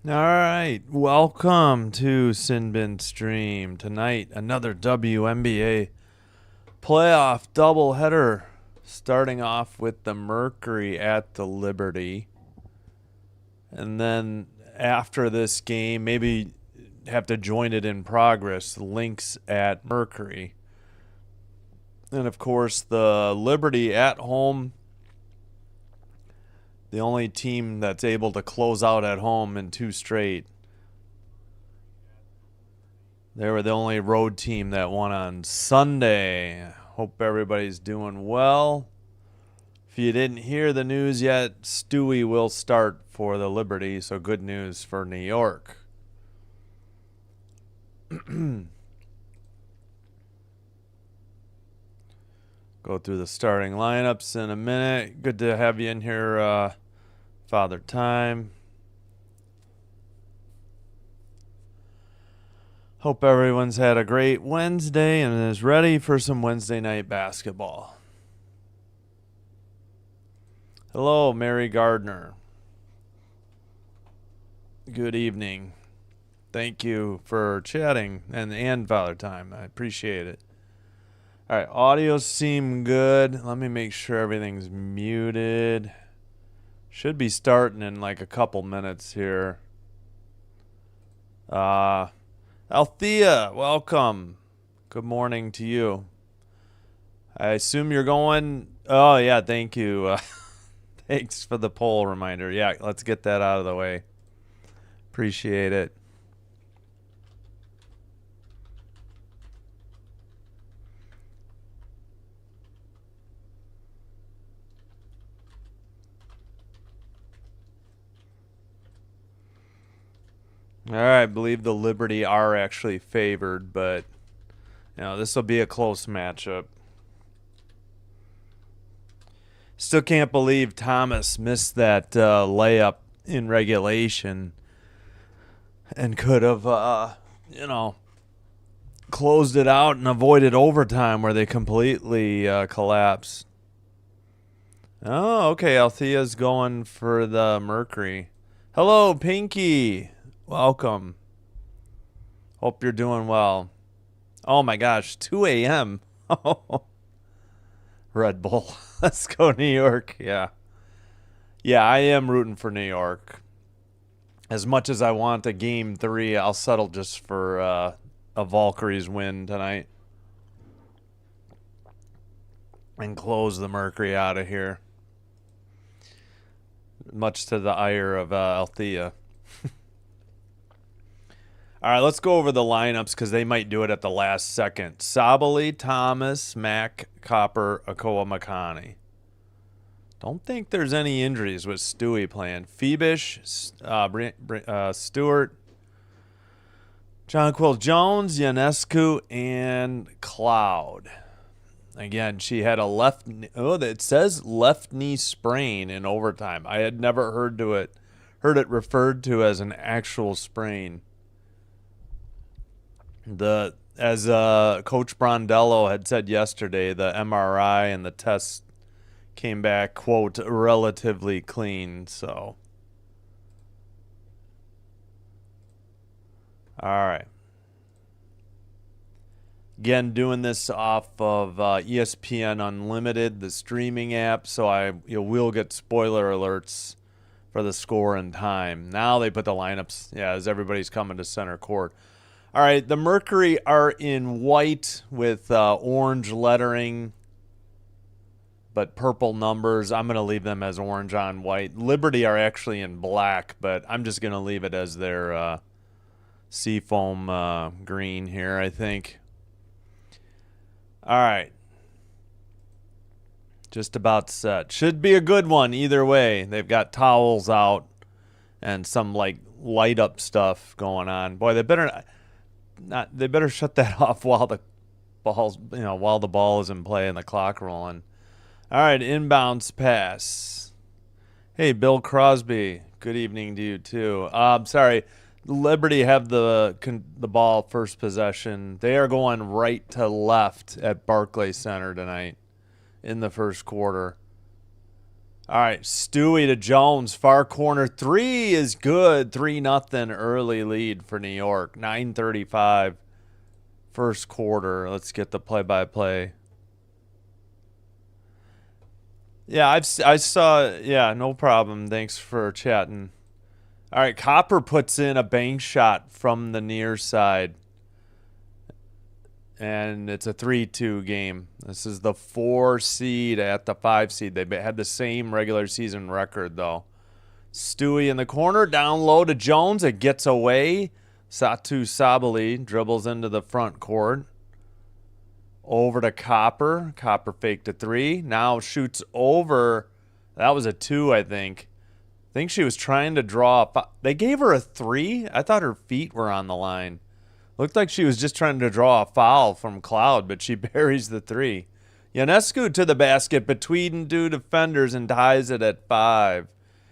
All right, welcome to Sinbin Stream. Tonight, another WNBA playoff doubleheader, starting off with the Mercury at the Liberty. And then after this game, maybe have to join it in progress, Lynx at Mercury. And of course, the Liberty at home, the only team that's able to close out at home in two straight. They were the only road team that won on Sunday. Hope everybody's doing well. If you didn't hear the news yet, Stewie will start for the Liberty, so good news for New York. Go through the starting lineups in a minute. Good to have you in here, Father Time. Hope everyone's had a great Wednesday and is ready for some Wednesday night basketball. Hello, Mary Gardner. Good evening. Thank you for chatting and Father Time. I appreciate it. All right, audio seem good. Let me make sure everything's muted. Should be starting in like a couple minutes here. Althea, welcome. Good morning to you. I assume you're going. Oh, yeah, thank you. Thanks for the poll reminder. Yeah, let's get that out of the way. Appreciate it. All right, I believe the Liberty are actually favored, but this will be a close matchup. Still can't believe Thomas missed that layup in regulation and could have, closed it out and avoided overtime where they completely collapsed. Oh, okay. Althea's going for the Mercury. Hello, Pinky. Welcome. Hope you're doing well. Oh my gosh, 2 a.m. Red Bull. Let's go New York. Yeah. Yeah, I am rooting for New York. As much as I want a game 3, I'll settle just for a Valkyries win tonight. And close the Mercury out of here. Much to the ire of Althea. All right, let's go over the lineups because they might do it at the last second. Sabali, Thomas, Mack, Copper, Akoa Makani. Don't think there's any injuries with Stewie playing. Phoebish, Stewart, Jonquil Jones, Ionescu, and Cloud. Again, she had a it says left knee sprain in overtime. I had never heard it referred to as an actual sprain. As Coach Brondello had said yesterday, the MRI and the tests came back, quote, relatively clean. So, all right. Again, doing this off of ESPN Unlimited, the streaming app, so you will get spoiler alerts for the score and time. Now they put the lineups, as everybody's coming to center court. All right, the Mercury are in white with orange lettering, but purple numbers. I'm going to leave them as orange on white. Liberty are actually in black, but I'm just going to leave it as their seafoam green here, I think. All right. Just about set. Should be a good one either way. They've got towels out and some like light up stuff going on. Boy, they better shut that off while the ball is in play and the clock rolling. All right, inbounds pass. Hey, Bill Crosby. Good evening to you too. Sorry, Liberty have the ball first possession. They are going right to left at Barclays Center tonight in the first quarter. All right, Stewie to Jones, far corner. 3 is good. 3-0 early lead for New York. 9:35 first quarter. Let's get the play-by-play. Yeah, I saw. Yeah, no problem. Thanks for chatting. All right, Copper puts in a bank shot from the near side. And it's a 3-2 game. This is the 4 seed at the 5 seed. They had the same regular season record, though. Stewie in the corner, down low to Jones. It gets away. Satu Sabali dribbles into the front court. Over to Copper. Copper faked a 3. Now shoots over. That was a 2, I think. I think she was trying to draw. They gave her a 3? I thought her feet were on the line. Looked like she was just trying to draw a foul from Cloud, but she buries the 3. Ionescu to the basket between 2 defenders and ties it at 5.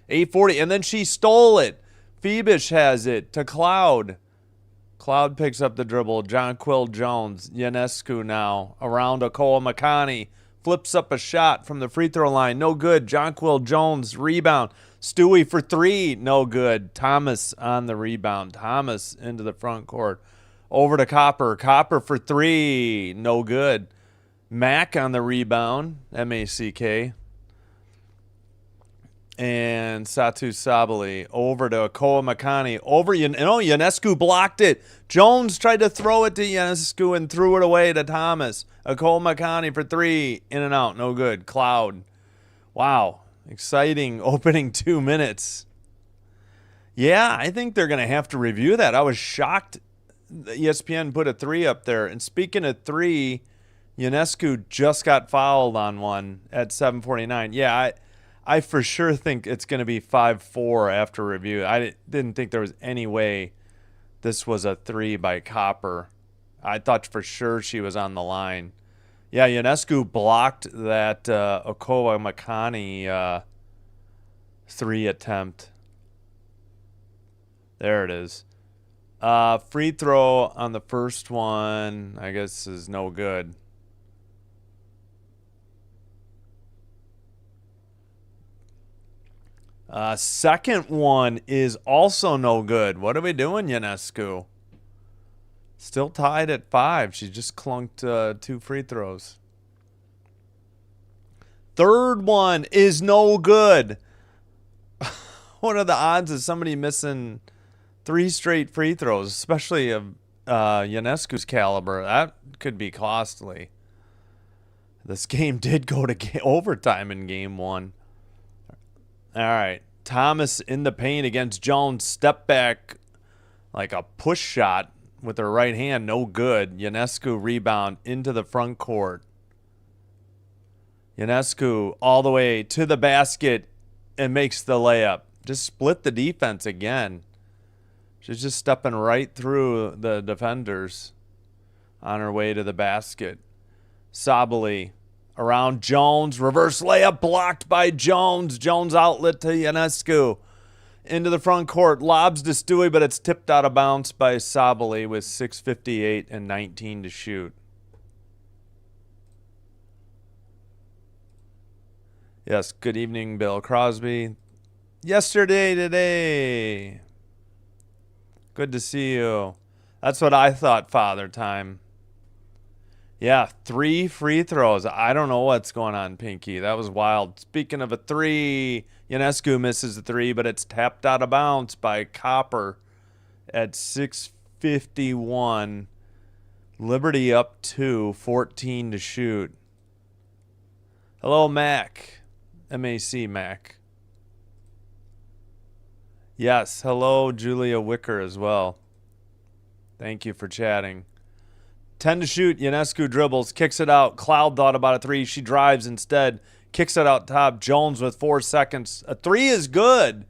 8:40, and then she stole it. Phoebus has it to Cloud. Cloud picks up the dribble. Jonquil Jones. Ionescu now around Okoa Makani. Flips up a shot from the free throw line. No good. Jonquil Jones rebound. Stewie for 3. No good. Thomas on the rebound. Thomas into the front court. Over to Copper. Copper for 3. No good. Mack on the rebound. M-A-C-K. And Satu Sabali. Over to Okoa Makani. Over. Ionescu blocked it. Jones tried to throw it to Ionescu and threw it away to Thomas. Okoa Makani for 3. In and out. No good. Cloud. Wow. Exciting opening 2 minutes. Yeah, I think they're going to have to review that. I was shocked ESPN put a 3 up there. And speaking of 3, Ionescu just got fouled on one at 7:49. Yeah, I for sure think it's going to be 5-4 after review. I didn't think there was any way this was a 3 by Copper. I thought for sure she was on the line. Yeah, Ionescu blocked that Okoa Makani 3 attempt. There it is. Free throw on the first one, I guess, is no good. Second one is also no good. What are we doing, Ionescu? Still tied at 5. She just clunked 2 free throws. Third one is no good. What are the odds of somebody missing 3 straight free throws, especially of Ionescu's caliber? That could be costly. This game did go to overtime in game 1. All right. Thomas in the paint against Jones. Step back like a push shot with her right hand. No good. Ionescu rebound into the front court. Ionescu all the way to the basket and makes the layup. Just split the defense again. She's just stepping right through the defenders on her way to the basket. Sabali around Jones. Reverse layup blocked by Jones. Jones outlet to Ionescu. Into the front court. Lobs to Stewie, but it's tipped out of bounds by Sabali with 6:58 and 19 to shoot. Yes, good evening, Bill Crosby. Yesterday, today. Good to see you. That's what I thought, Father Time. Yeah, 3 free throws. I don't know what's going on, Pinky. That was wild. Speaking of a 3, Ionescu misses a 3, but it's tapped out of bounds by Copper at 6:51. Liberty up 2, 14 to shoot. Hello, Mac. M-A-C, Mac. Yes, hello, Julia Wicker as well. Thank you for chatting. 10 to shoot. Ionescu dribbles, kicks it out. Cloud thought about a 3. She drives instead. Kicks it out top. Jones with 4 seconds. A 3 is good.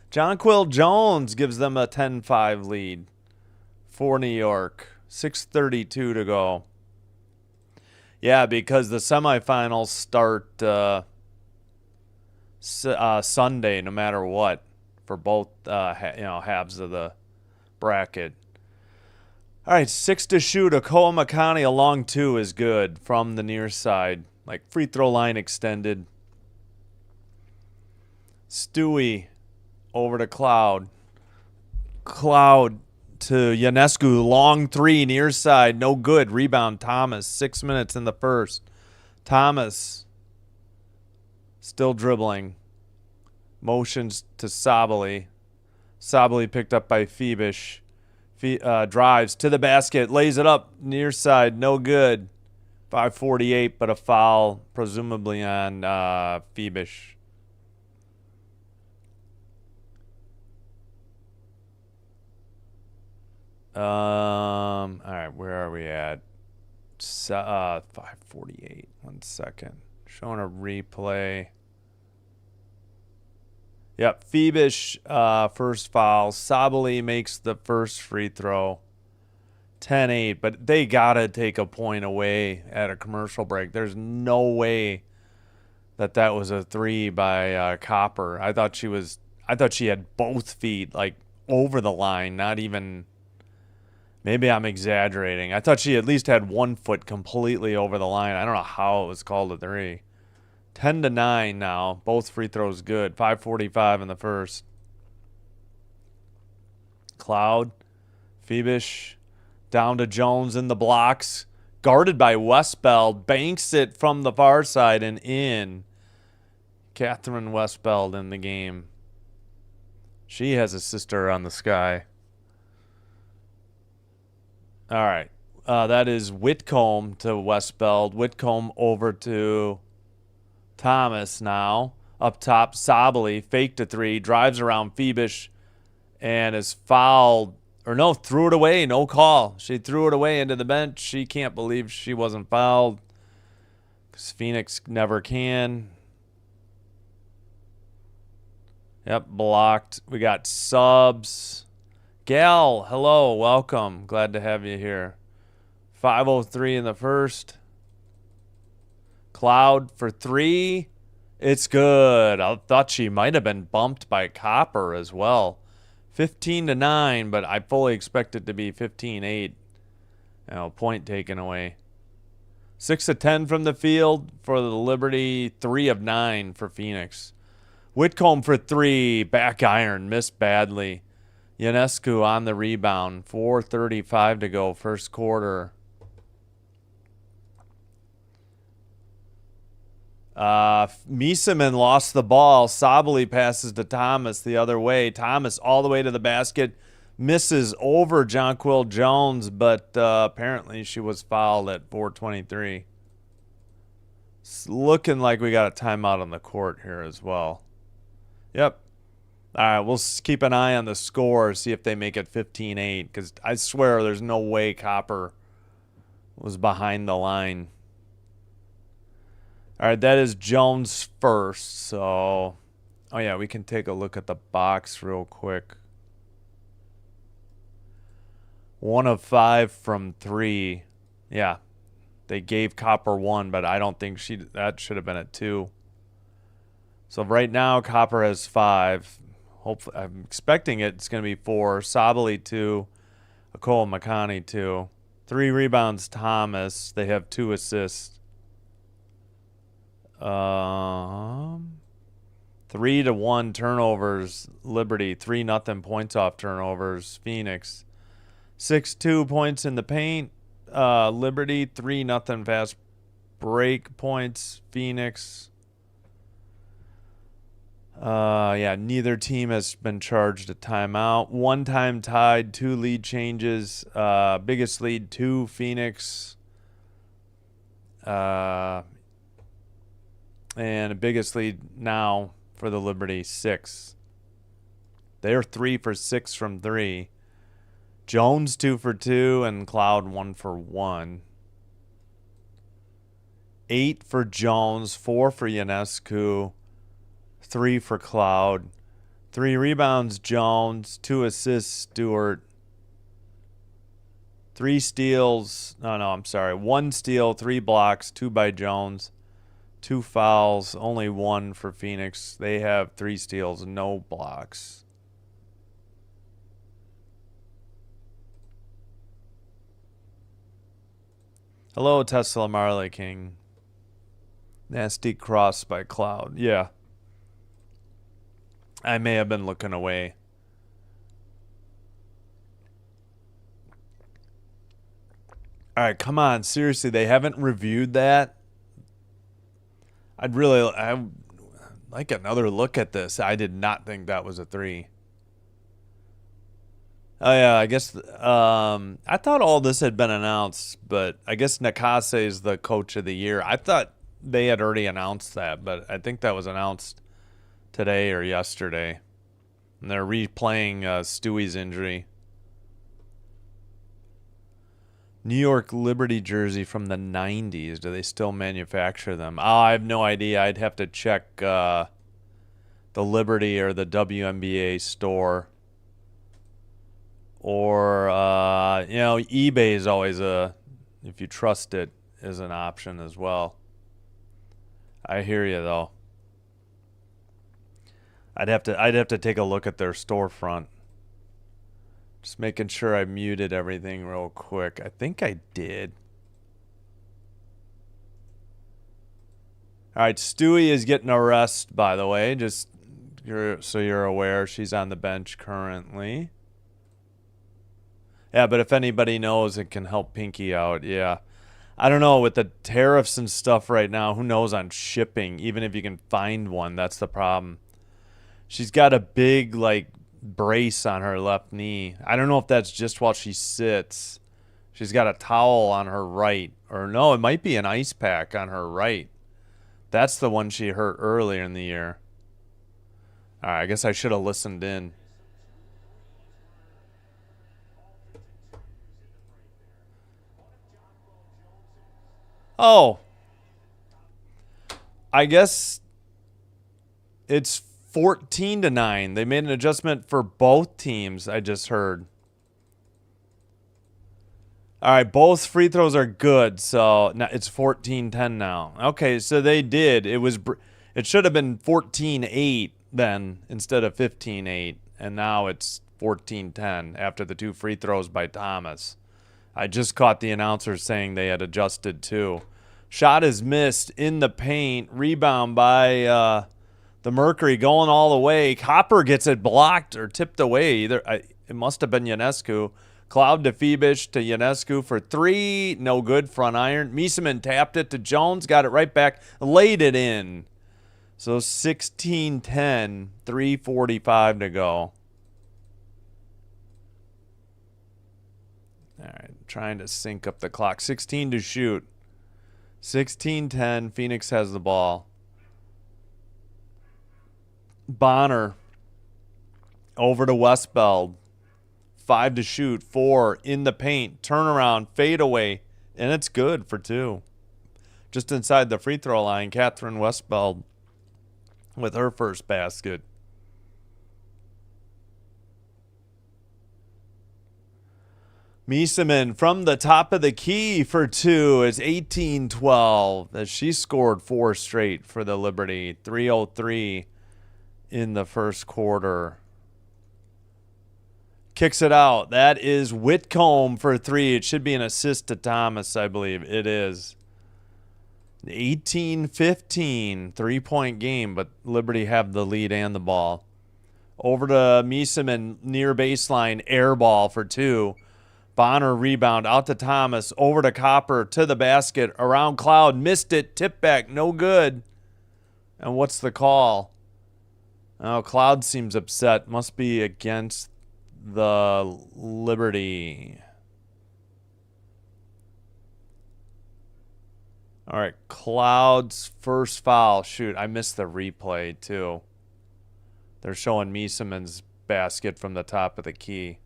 Jonquil Jones gives them a 10-5 lead for New York. 6:32 to go. Yeah, because the semifinals start Sunday, no matter what, for both halves of the bracket. All right, 6 to shoot. Okoa Makani along 2 is good from the near side. Like free throw line extended. Stewie over to Cloud. Cloud to Ionescu. Long three, near side. No good. Rebound, Thomas. 6 minutes in the first. Thomas still dribbling. Motions to Sabali. Sabali picked up by Phoebish. Drives to the basket. Lays it up. Near side. No good. 5:48, but a foul, presumably on Phoebish. All right, where are we at? 5:48. 1 second. Showing a replay. Yep, Phoebish, first foul. Sabali makes the first free throw. 10-8, but they got to take a point away at a commercial break. There's no way that was a three by Copper. I thought she had both feet like over the line, not even. Maybe I'm exaggerating. I thought she at least had 1 foot completely over the line. I don't know how it was called a three. 10-9 now. Both free throws good. 5:45 in the first. Cloud, Phoebish, down to Jones in the blocks. Guarded by Westbeld. Banks it from the far side and in. Catherine Westbeld in the game. She has a sister on the sky. All right. That is Whitcomb to Westbeld. Whitcomb over to Thomas now. Up top, Sabali. Faked a three. Drives around Phoebish and is fouled. Or no, threw it away. No call. She threw it away into the bench. She can't believe she wasn't fouled. Because Phoenix never can. Yep, blocked. We got subs. Gal, hello, welcome. Glad to have you here. 5:03 in the first. Cloud for three. It's good. I thought she might have been bumped by Copper as well. 15-9, but I fully expect it to be 15-8. Point taken away. 6 of 10 from the field for the Liberty. 3 of 9 for Phoenix. Whitcomb for three. Back iron. Missed badly. Ionescu on the rebound. 4:35 to go. First quarter. Miesemann lost the ball. Sabali passes to Thomas the other way. Thomas all the way to the basket. Misses over Jonquil Jones, but apparently she was fouled at 4:23. It's looking like we got a timeout on the court here as well. Yep. All right, we'll keep an eye on the score, see if they make it 15-8, because I swear there's no way Copper was behind the line. All right, that is Jones first, so... Oh, yeah, we can take a look at the box real quick. 1 of 5 from 3. Yeah, they gave Copper 1, but I don't think that should have been at 2. So right now, Copper has 5. Hopefully, I'm expecting it's going to be 4. Sabali 2. Akol Makani 2. 3 rebounds, Thomas. They have 2 assists. 3-1 turnovers, Liberty. 3-0 points off turnovers, Phoenix. 6-2 points in the paint, Liberty. 3-0 fast break points, Phoenix. Yeah, neither team has been charged a timeout. 1 time tied, 2 lead changes. Biggest lead, 2 Phoenix. And the biggest lead now for the Liberty, 6. They're 3 for 6 from 3. Jones 2 for 2 and Cloud 1 for 1. 8 for Jones, 4 for Ionescu, 3 for Cloud. 3 rebounds, Jones. 2 assists, Stewart. 3 steals. I'm sorry. 1 steal, 3 blocks, 2 by Jones. 2 fouls, only 1 for Phoenix. They have 3 steals, no blocks. Hello, Tesla Marley King. Nasty cross by Cloud. Yeah. I may have been looking away. All right, come on. Seriously, they haven't reviewed that? I'd like another look at this. I did not think that was a 3. Oh yeah, I guess I thought all this had been announced, but I guess Nakase is the coach of the year. I thought they had already announced that, but I think that was announced today or yesterday. And they're replaying Stewie's injury. New York Liberty jersey from the 90s. Do they still manufacture them? Oh, I have no idea. I'd have to check the Liberty or the WNBA store. Or, eBay is always if you trust it, is an option as well. I hear you, though. I'd have to take a look at their storefront. Just making sure I muted everything real quick. I think I did. All right, Stewie is getting a rest, by the way. Just so you're aware, she's on the bench currently. Yeah, but if anybody knows, it can help Pinky out. Yeah. I don't know, with the tariffs and stuff right now, who knows on shipping, even if you can find one, that's the problem. She's got a big, brace on her left knee. I don't know if that's just while she sits. She's got a towel on her right. Or no, it might be an ice pack on her right. That's the one she hurt earlier in the year. All right, I guess I should have listened in. Oh. I guess it's 14-9. They made an adjustment for both teams, I just heard. All right, both free throws are good, so it's 14-10 now. Okay, so they did. It should have been 14-8 then instead of 15-8, and now it's 14-10 after the 2 free throws by Thomas. I just caught the announcer saying they had adjusted too. Shot is missed in the paint. Rebound by the Mercury going all the way. Copper gets it blocked or tipped away. It must have been Ionescu. Cloud to Phoebus to Ionescu for 3. No good. Front iron. Miesemann tapped it to Jones. Got it right back. Laid it in. So 16-10. 3:45 to go. All right. Trying to sync up the clock. 16 to shoot. 16-10. Phoenix has the ball. Bonner over to Westbeld. 5 to shoot. 4 in the paint. Turnaround. Fade away. And it's good for 2. Just inside the free throw line, Catherine Westbeld with her first basket. Miesemann from the top of the key for 2. It's 18-12 as she scored 4 straight for the Liberty. 3:03 in the first quarter. Kicks it out. That is Whitcomb for 3. It should be an assist to Thomas, I believe. It is. 18-15, 3-point game, but Liberty have the lead and the ball. Over to Miesemann near baseline, air ball for 2. Bonner rebound out to Thomas, over to Copper, to the basket, around Cloud, missed it, tip back, no good. And what's the call? Oh, Cloud seems upset. Must be against the Liberty. All right, Cloud's first foul. Shoot, I missed the replay too. They're showing Miesemann's basket from the top of the key.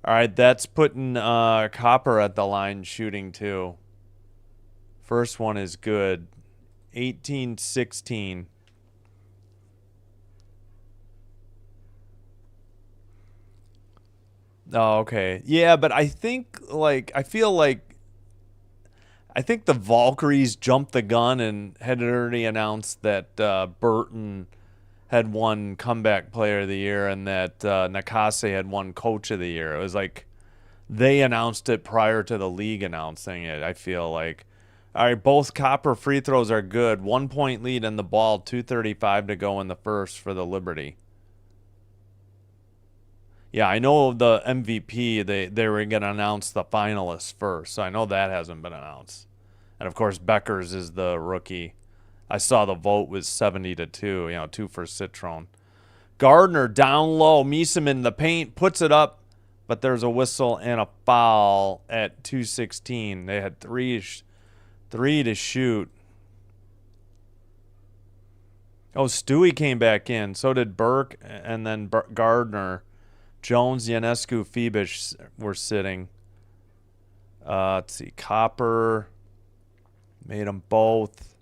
All right, that's putting Copper at the line shooting too. First one is good. 18-16. Oh, okay. Yeah, but I think, I feel like I think the Valkyries jumped the gun and had already announced that Burton had won Comeback Player of the Year and that Nakase had won Coach of the Year. It was like they announced it prior to the league announcing it, I feel like. All right, both Copper free throws are good. 1 point lead in the ball, 2:35 to go in the first for the Liberty. Yeah, I know the MVP, they were going to announce the finalists first, so I know that hasn't been announced. And, of course, Beckers is the rookie. I saw the vote was 70-2, 2 for Citrone. Gardner down low. Meeseman in the paint, puts it up, but there's a whistle and a foul at 2:16. They had three to shoot. Oh, Stewie came back in. So did Burke, and then Gardner. Jones, Ionescu, Phoebus were sitting. Let's see. Copper made them both.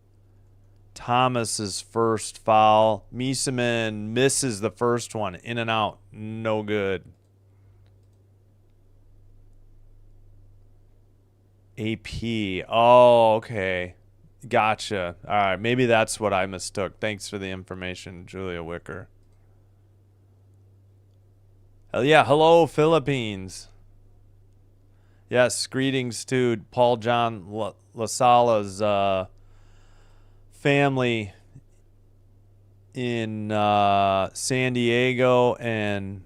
Thomas's first foul. Meeseman misses the first one. In and out. No good. AP. Oh, okay. Gotcha. All right. Maybe that's what I mistook. Thanks for the information, Julia Wicker. Yeah. Hello, Philippines. Yes. Greetings to Paul John LaSala's family in San Diego and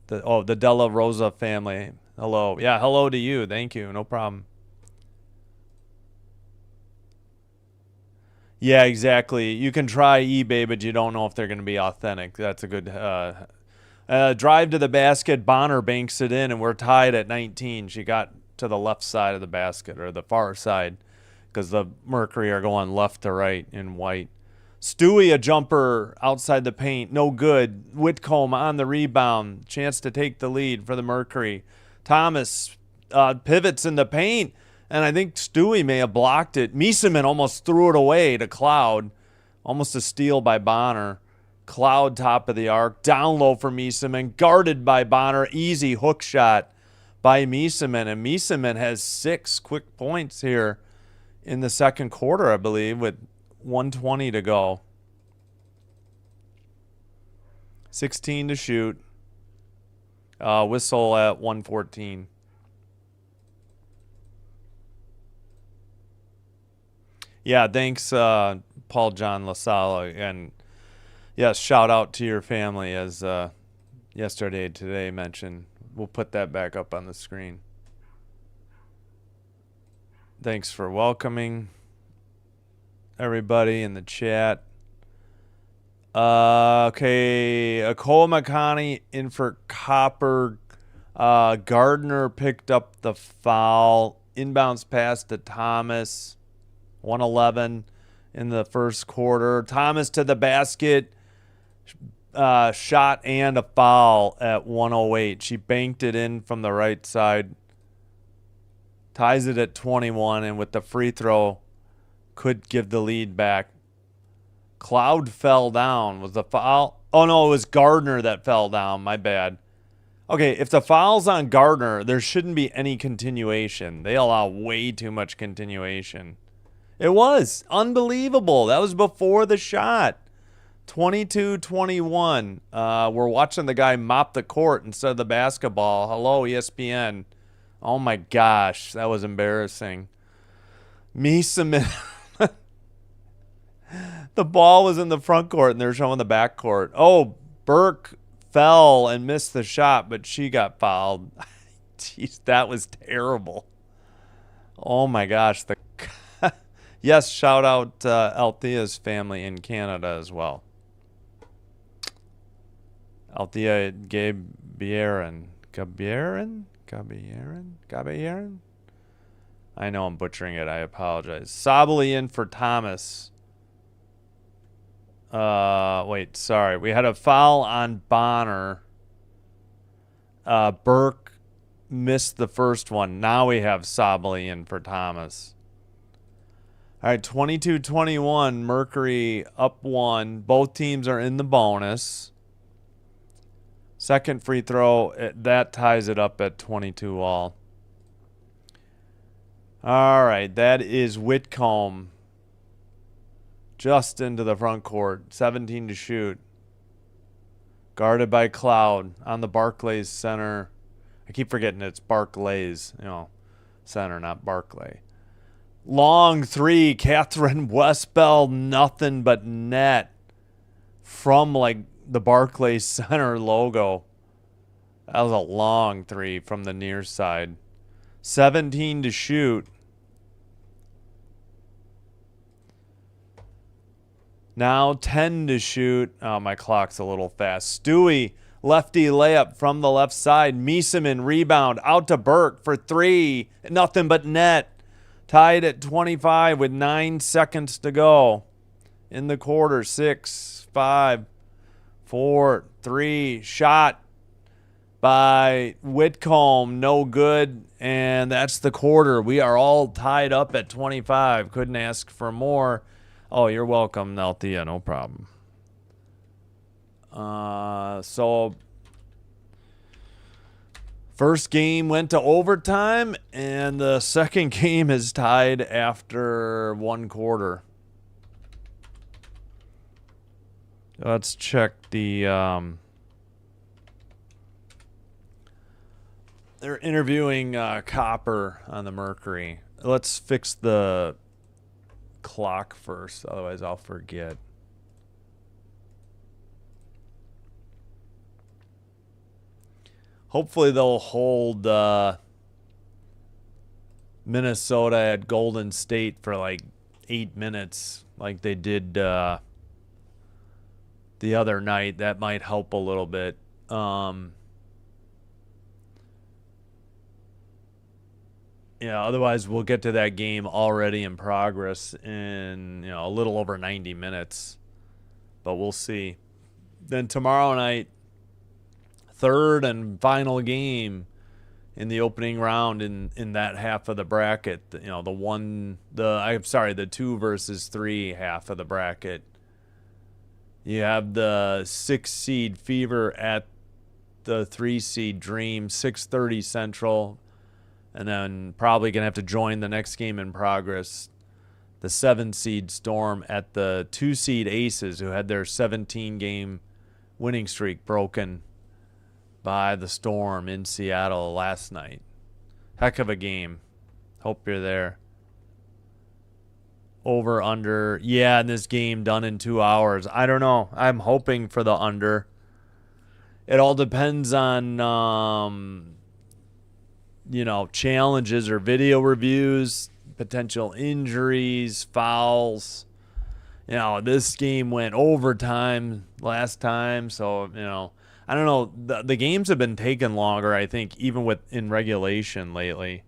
the Della Rosa family. Hello. Yeah, hello to you. Thank you. No problem. Yeah, exactly. You can try eBay, but you don't know if they're going to be authentic. That's a good drive to the basket. Bonner banks it in, and we're tied at 19. She got to the left side of the basket, or the far side, because the Mercury are going left to right in white. Stewie, a jumper outside the paint. No good. Whitcomb on the rebound. Chance to take the lead for the Mercury. Thomas pivots in the paint, and I think Stewie may have blocked it. Meeseman almost threw it away to Cloud. Almost a steal by Bonner. Cloud top of the arc. Down low for Meeseman. Guarded by Bonner. Easy hook shot by Meeseman. And Meeseman has 6 quick points here in the second quarter, I believe, with 1:20 to go. 16 to shoot. Whistle at 1:14. Yeah, thanks, Paul John LaSala. And yes, shout out to your family, as today mentioned. We'll put that back up on the screen. Thanks for welcoming everybody in the chat. Okay, Akoa Makani in for Copper. Gardner picked up the foul. Inbounds pass to Thomas. 1:11 in the first quarter. Thomas to the basket. Shot and a foul at 1:08. She banked it in from the right side. Ties it at 21, and with the free throw, could give the lead back. Cloud fell down. Was the foul? Oh, no, it was Gardner that fell down. My bad. Okay, if the foul's on Gardner, there shouldn't be any continuation. They allow way too much continuation. It was unbelievable. That was before the shot. 22-21. We're watching the guy mop the court instead of the basketball. Hello, ESPN. Oh, my gosh. That was embarrassing. Meeseman. The ball was in the front court, and they're showing the back court. Oh, Burke fell and missed the shot, but she got fouled. Jeez, that was terrible. Oh, my gosh. Yes, shout out Althea's family in Canada as well. Althea Gabieren. Gabieren? I know I'm butchering it. I apologize. Sabali in for Thomas. Wait, sorry. We had a foul on Bonner. Burke missed the first one. Now we have Sabali in for Thomas. All right, 22-21. Mercury up 1. Both teams are in the bonus. Second free throw, that ties it up at 22 all. All right, that is Whitcomb. Just into the front court. 17 to shoot. Guarded by Cloud on the Barclays Center. I keep forgetting it's Barclays, center, not Barclay. Long three, Catherine Westbell, nothing but net from like the Barclays Center logo. That was a long three from the near side. 17 to shoot. Now 10 to shoot. Oh, my clock's a little fast. Stewie, lefty layup from the left side. Miesemann rebound out to Burke for three. Nothing but net. Tied at 25 with 9 seconds to go in the quarter. 6, 5, 4, 3. Shot by Whitcomb. No good. And that's the quarter. We are all tied up at 25. Couldn't ask for more. Oh, you're welcome, Nelthia. No problem. So first game went to overtime, and the second game is tied after one quarter. Let's check the... they're interviewing Copper on the Mercury. Let's fix the clock first, otherwise I'll forget. Hopefully they'll hold Minnesota at Golden State for like 8 minutes like they did the other night. That might help a little bit. Yeah, otherwise we'll get to that game already in progress in, a little over 90 minutes. But we'll see. Then tomorrow night, third and final game in the opening round in that half of the bracket. The 2 versus 3 half of the bracket. You have the 6 seed Fever at the 3 seed Dream, 6:30 Central. And then probably going to have to join the next game in progress. The 7 seed Storm at the 2 seed Aces, who had their 17-game winning streak broken by the Storm in Seattle last night. Heck of a game. Hope you're there. Over, under. Yeah, and this game done in 2 hours. I don't know. I'm hoping for the under. It all depends on... challenges or video reviews, potential injuries, fouls. This game went overtime last time, so, I don't know. The games have been taking longer, I think, even in regulation lately.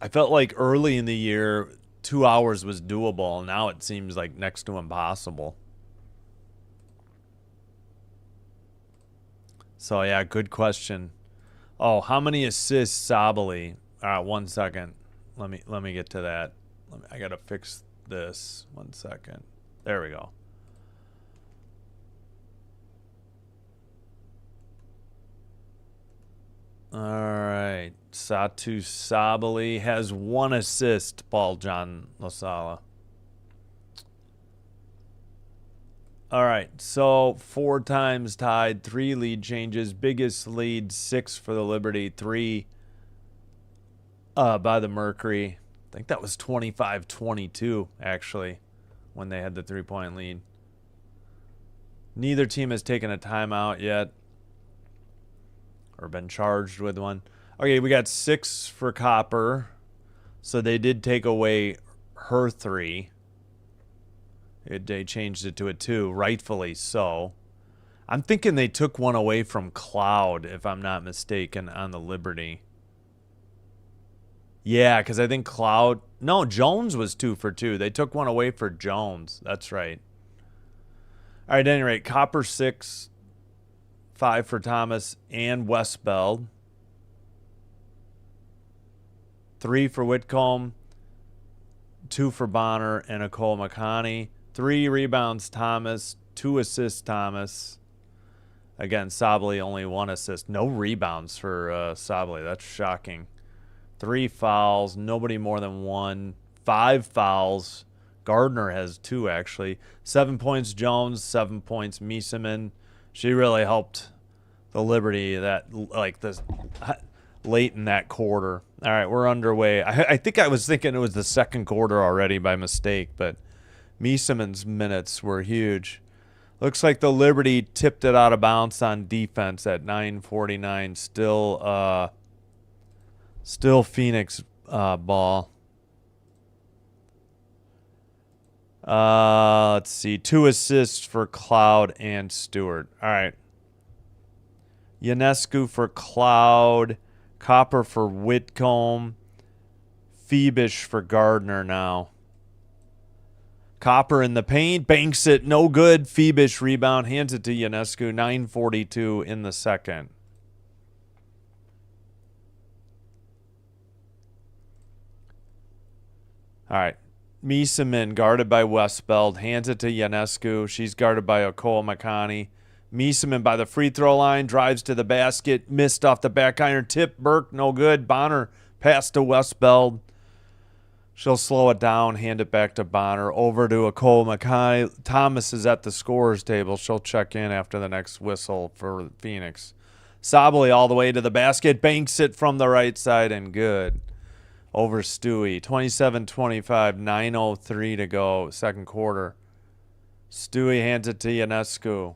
I felt like early in the year, 2 hours was doable. Now it seems like next to impossible. So, yeah, good question. Oh, how many assists Sabally? All right, 1 second. Let me get to that. I gotta fix this. 1 second. There we go. All right. Satu Sabally has 1 assist, Paul John Losala. All right, so 4 times tied, 3 lead changes. Biggest lead, 6 for the Liberty, 3 by the Mercury. I think that was 25-22, actually, when they had the 3-point lead. Neither team has taken a timeout yet or been charged with one. Okay, we got 6 for Copper, so they did take away her 3. They changed it to a 2, rightfully so. I'm thinking they took one away from Cloud, if I'm not mistaken, on the Liberty. Yeah, because I think Cloud... No, Jones was 2 for 2. They took one away for Jones. That's right. All right, at any rate, Copper 6, 5 for Thomas and Westbeld. 3 for Whitcomb, 2 for Bonner and Nicole McConney. 3 rebounds Thomas, 2 assists Thomas. Again, Sabally only 1 assist. No rebounds for Sabally. That's shocking. 3 fouls, nobody more than 1. 5 fouls. Gardner has 2, actually. 7 points Jones, 7 points Miesemann. She really helped the Liberty. That, like, this late in that quarter. All right, we're underway. I think I was thinking it was the second quarter already by mistake, but Meeseman's minutes were huge. Looks like the Liberty tipped it out of bounds on defense at 9:49. Still Phoenix ball. Let's see. 2 assists for Cloud and Stewart. All right. Ionescu for Cloud. Copper for Whitcomb. Phoebish for Gardner now. Copper in the paint. Banks it. No good. Phoebish rebound. Hands it to Ionescu. 9:42 in the second. All right. Meeseman guarded by Westbeld. Hands it to Ionescu. She's guarded by Okoa Makani. Meeseman by the free throw line. Drives to the basket. Missed off the back iron. Tip. Burke. No good. Bonner pass to Westbeld. She'll slow it down. Hand it back to Bonner. Over to Okoa Makani. Thomas is at the scorer's table. She'll check in after the next whistle for Phoenix. Sabally all the way to the basket. Banks it from the right side and good. Over Stewie. 27-25, 9:03 to go, second quarter. Stewie hands it to Ionescu.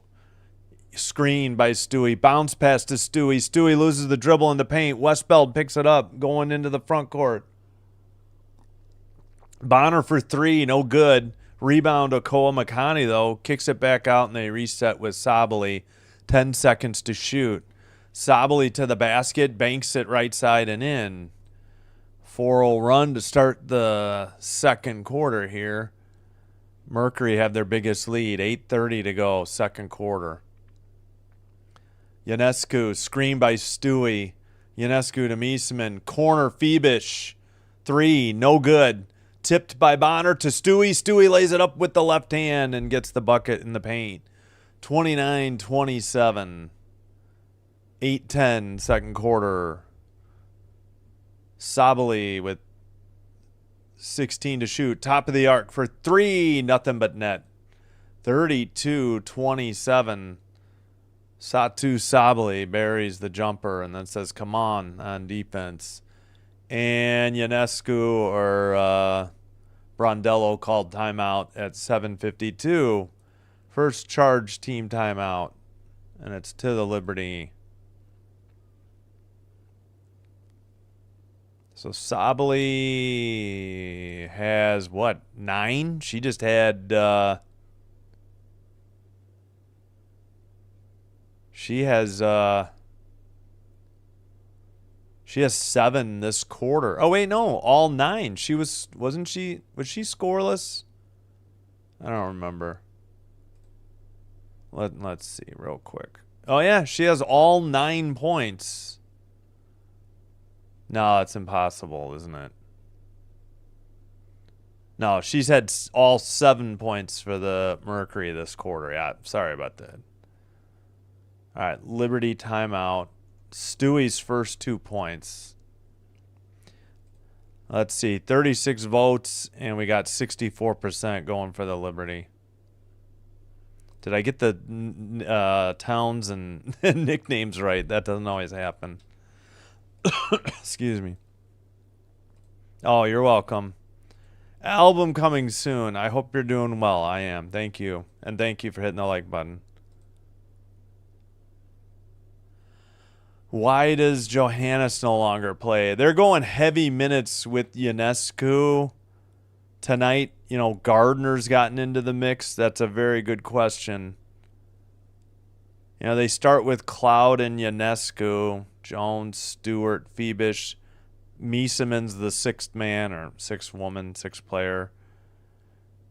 Screen by Stewie. Bounce pass to Stewie. Stewie loses the dribble in the paint. Westbeld picks it up, going into the front court. Bonner for 3, no good. Rebound Okoa Makani, though. Kicks it back out, and they reset with Sabally. 10 seconds to shoot. Sabally to the basket. Banks it right side and in. 4-0 run to start the second quarter here. Mercury have their biggest lead. 8:30 to go, second quarter. Ionescu, screen by Stewie. Ionescu to Meeseman. Corner, Phoebish. 3, no good. Tipped by Bonner to Stewie. Stewie lays it up with the left hand and gets the bucket in the paint. 29-27. 8:10, second quarter. Sabally with 16 to shoot. Top of the arc for 3. Nothing but net. 32-27. Satu Sabally buries the jumper and then says, come on defense. And Ionescu or Brondello called timeout at 7:52. First charge team timeout. And it's to the Liberty. So Sabally has, 9? She just had, she has 7 this quarter. Oh, wait, no, all 9. Was she scoreless? I don't remember. Let's see real quick. Oh, yeah, she has all 9 points. No, it's impossible, isn't it? No, she's had all 7 points for the Mercury this quarter. Yeah, sorry about that. All right, Liberty timeout. Stewie's first 2 points. Let's see, 36 votes, and we got 64% going for the Liberty. Did I get the towns and nicknames right? That doesn't always happen. Excuse me. Oh, you're welcome. Album coming soon. I hope you're doing well. I am. Thank you. And thank you for hitting the like button. Why does Johannes no longer play? They're going heavy minutes with Ionescu tonight. You know, Gardner's gotten into the mix. That's a very good question. You know, they start with Cloud and Ionescu. Jones, Stewart, Phoebish. Meeseman's the 6th man or 6th woman, 6th player.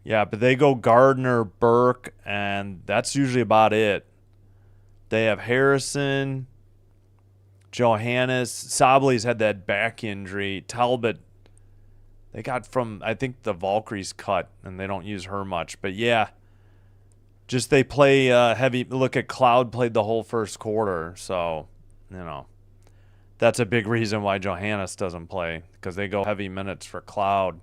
Yeah, but they go Gardner, Burke, and that's usually about it. They have Harrison, Johannes. Sably's had that back injury. Talbot, they got from, I think, the Valkyries cut, and they don't use her much. But, yeah, just they play heavy. Look at Cloud played the whole first quarter, so, you know. That's a big reason why Johannes doesn't play, because they go heavy minutes for Cloud.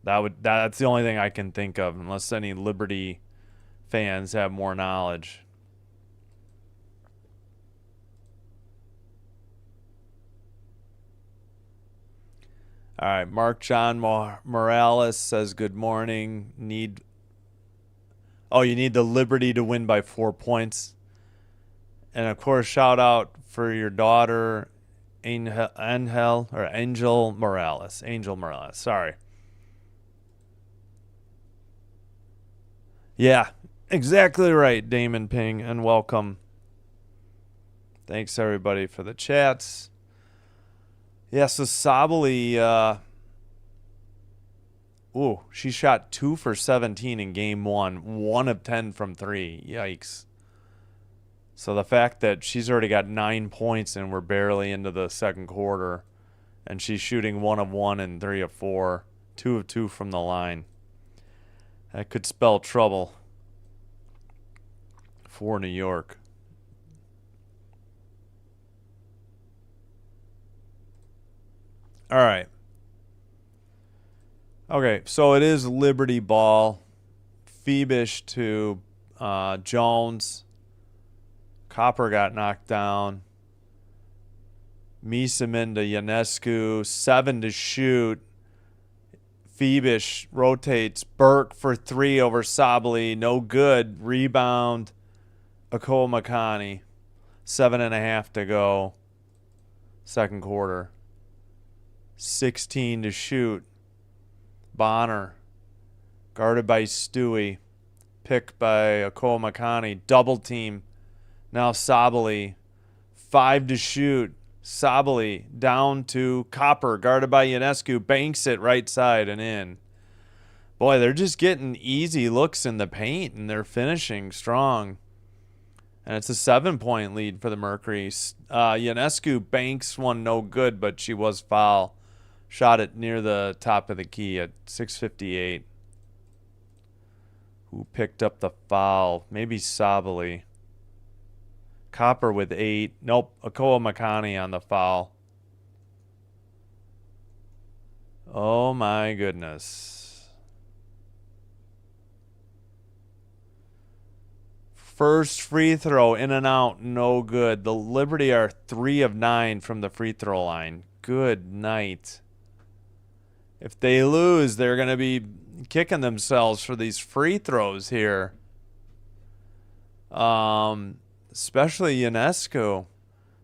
That's the only thing I can think of, unless any Liberty fans have more knowledge. All right, Mark John Morales says good morning. You need the Liberty to win by 4 points. And of course, shout out for your daughter, Angel Morales. Angel Morales, sorry. Yeah, exactly right, Damon Ping, and welcome. Thanks, everybody, for the chats. Yeah, so Sabali, she shot 2 for 17 in game 1, 1 of 10 from 3. Yikes. So the fact that she's already got 9 points and we're barely into the second quarter, and she's shooting 1 of 1 and 3 of 4, 2 of 2 from the line, that could spell trouble for New York. All right. Okay, so it is Liberty ball. Phoebish to Jones. Copper got knocked down. Misamin to Ionescu. 7 to shoot. Phoebish rotates. Burke for 3 over Sabali. No good. Rebound. Akoa Makani. 7.5 to go. Second quarter. 16 to shoot. Bonner. Guarded by Stewie. Picked by Akoa Makani. Double team. Now Sabali. 5 to shoot. Sabali down to Copper. Guarded by Ionescu. Banks it right side and in. Boy, they're just getting easy looks in the paint, and they're finishing strong. And it's a 7-point lead for the Mercury. Ionescu banks one no good, but she was foul. Shot it near the top of the key at 6:58. Who picked up the foul? Maybe Sabali. Copper with 8. Nope, Akoa Makani on the foul. Oh my goodness. First free throw, in and out, no good. The Liberty are 3 of 9 from the free throw line. Good night. If they lose, they're going to be kicking themselves for these free throws here. Especially Ionescu.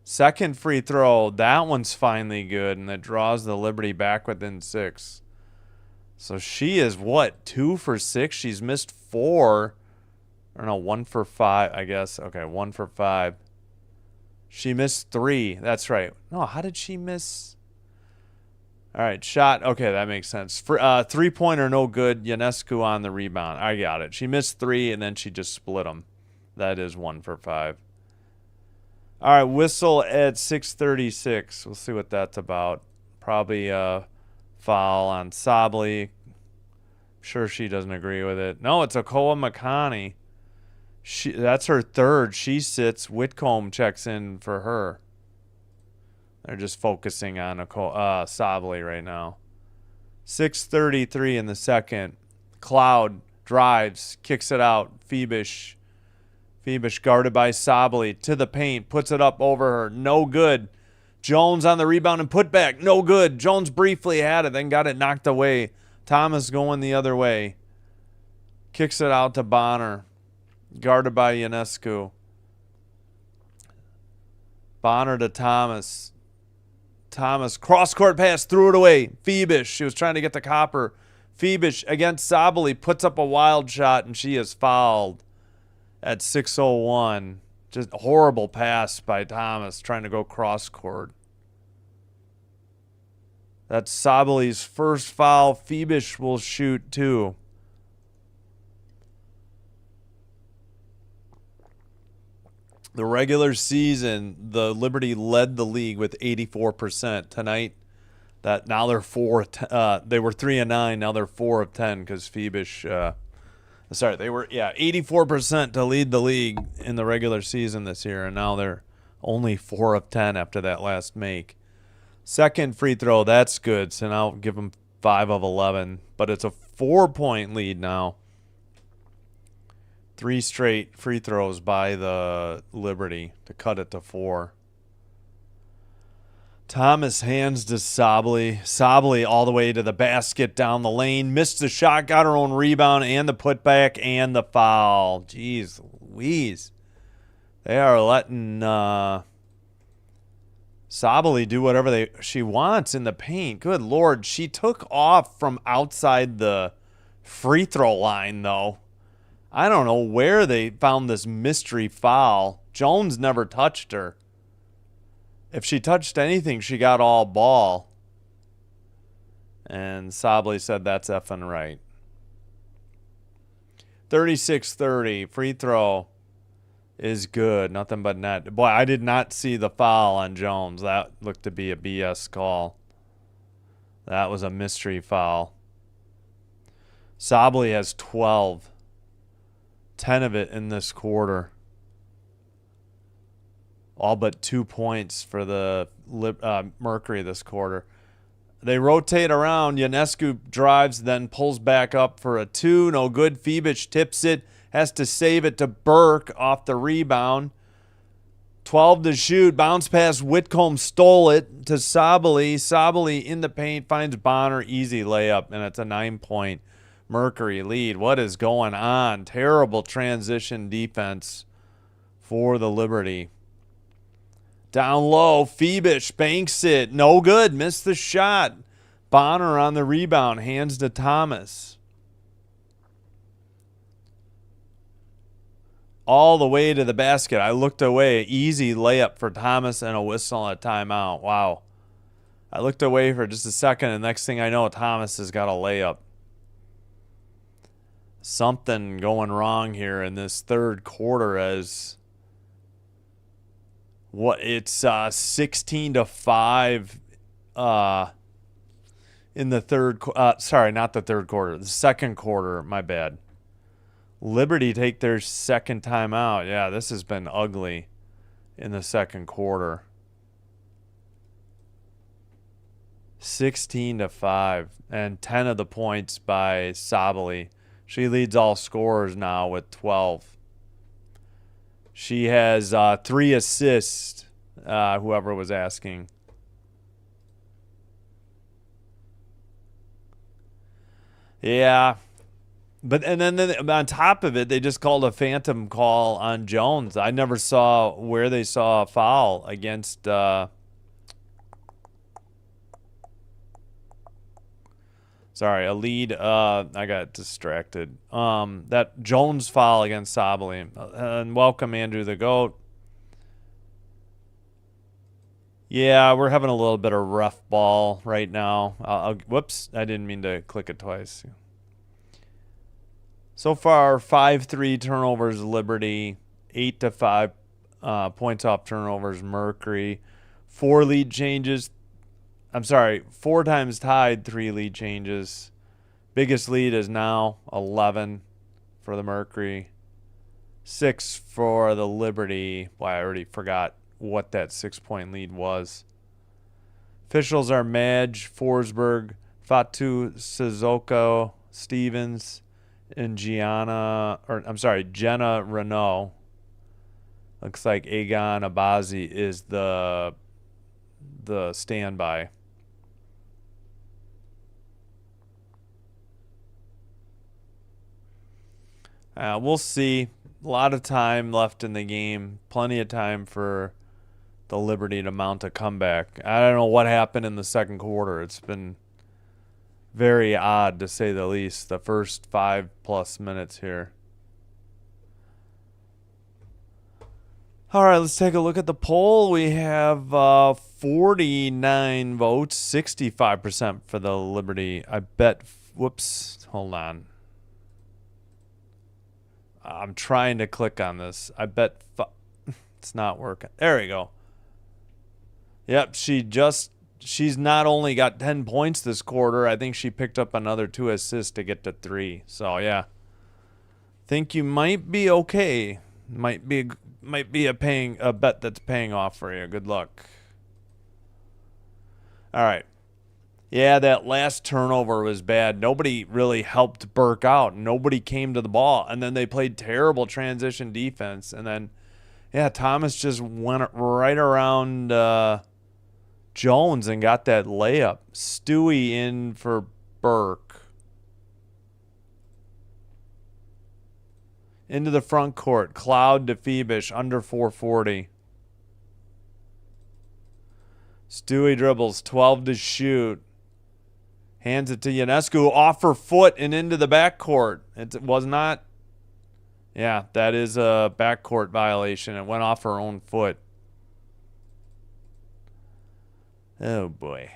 Second free throw, that one's finally good, and it draws the Liberty back within 6. So she is, 2 for 6? She's missed 4. Or no, 1 for 5, I guess. Okay, 1 for 5. She missed 3. That's right. No, how did she miss? All right, shot. Okay, that makes sense. For 3-pointer, no good. Ionescu on the rebound. I got it. She missed 3, and then she just split them. That is 1 for 5. All right, whistle at 6:36. We'll see what that's about. Probably a foul on Sabali. Sure she doesn't agree with it. No, it's Akoa Makani. That's her third. She sits. Whitcomb checks in for her. They're just focusing on Sabali right now. 6:33 in the second. Cloud drives, kicks it out. Phoebish guarded by Sabali to the paint, puts it up over her. No good. Jones on the rebound and put back. No good. Jones briefly had it, then got it knocked away. Thomas going the other way. Kicks it out to Bonner. Guarded by Ionescu. Bonner to Thomas. Thomas, cross-court pass, threw it away. Phoebish, she was trying to get the Copper. Phoebish against Sabali, puts up a wild shot, and she is fouled at 6:01. Just a horrible pass by Thomas, trying to go cross-court. That's Sabali's first foul. Phoebish will shoot 2. The regular season, the Liberty led the league with 84%. Tonight, now they're 4. They were 3 of 9. Now they're 4 of 10 because Phoebish. They were 84% to lead the league in the regular season this year, and now they're only 4 of 10 after that last make. Second free throw, that's good. So now give them 5 of 11, but it's a 4-point lead now. 3 straight free throws by the Liberty to cut it to 4. Thomas hands to Sably. Sably all the way to the basket down the lane. Missed the shot, got her own rebound and the putback and the foul. Jeez Louise. They are letting Sably do whatever she wants in the paint. Good Lord. She took off from outside the free throw line, though. I don't know where they found this mystery foul. Jones never touched her. If she touched anything, she got all ball. And Sably said that's effing right. 36-30. Free throw is good. Nothing but net. Boy, I did not see the foul on Jones. That looked to be a BS call. That was a mystery foul. Sably has 12. 10 of it in this quarter. All but 2 points for the Mercury this quarter. They rotate around. Ionescu drives, then pulls back up for a 2. No good. Phoenix tips it. Has to save it to Burke off the rebound. 12 to shoot. Bounce pass. Whitcomb stole it to Sably. Sably in the paint finds Bonner. Easy layup, and it's a 9-point Mercury lead. What is going on? Terrible transition defense for the Liberty. Down low, Phoenix banks it. No good. Missed the shot. Bonner on the rebound. Hands to Thomas. All the way to the basket. I looked away. Easy layup for Thomas and a whistle and a timeout. Wow. I looked away for just a second, and next thing I know, Thomas has got a layup. Something going wrong here in this third quarter as... It's 16-5 in the third sorry, not the third quarter, the second quarter, my bad. Liberty take their second timeout. Yeah, this has been ugly in the second quarter. 16-5 and 10 of the points by Sably. She leads all scorers now with 12. She has 3 assists, whoever was asking. Yeah. And then on top of it, they just called a phantom call on Jones. I never saw where they saw a foul against... Sorry, a lead. I got distracted. That Jones foul against Sably. And welcome, Andrew the GOAT. Yeah, we're having a little bit of rough ball right now. Whoops, I didn't mean to click it twice. So far, 5-3 turnovers, Liberty. 8-5 points off turnovers, Mercury. 4 lead changes. I'm sorry, 4 times tied, 3 lead changes. Biggest lead is now 11 for the Mercury. 6 for the Liberty. Boy, I already forgot what that 6-point lead was. Officials are Madge, Forsberg, Fatu Sissoko, Stevens, and Jenna Renault. Looks like Egon Abazi is the standby. We'll see. A lot of time left in the game. Plenty of time for the Liberty to mount a comeback. I don't know what happened in the second quarter. It's been very odd, to say the least, the first 5+ minutes here. All right, let's take a look at the poll. We have 49 votes, 65% for the Liberty. I bet, whoops, hold on. I'm trying to click on this. I bet it's not working. There we go. Yep, she's not only got 10 points this quarter, I think she picked up another 2 assists to get to 3. So, yeah. Think you might be okay. Might be a bet that's paying off for you. Good luck. All right. Yeah, that last turnover was bad. Nobody really helped Burke out. Nobody came to the ball. And then they played terrible transition defense. And then, yeah, Thomas just went right around Jones and got that layup. Stewie in for Burke. Into the front court. Cloud to Phoebus. Under 440. Stewie dribbles. 12 to shoot. Hands it to Ionescu. Off her foot and into the backcourt. It was not. Yeah, that is a backcourt violation. It went off her own foot. Oh, boy.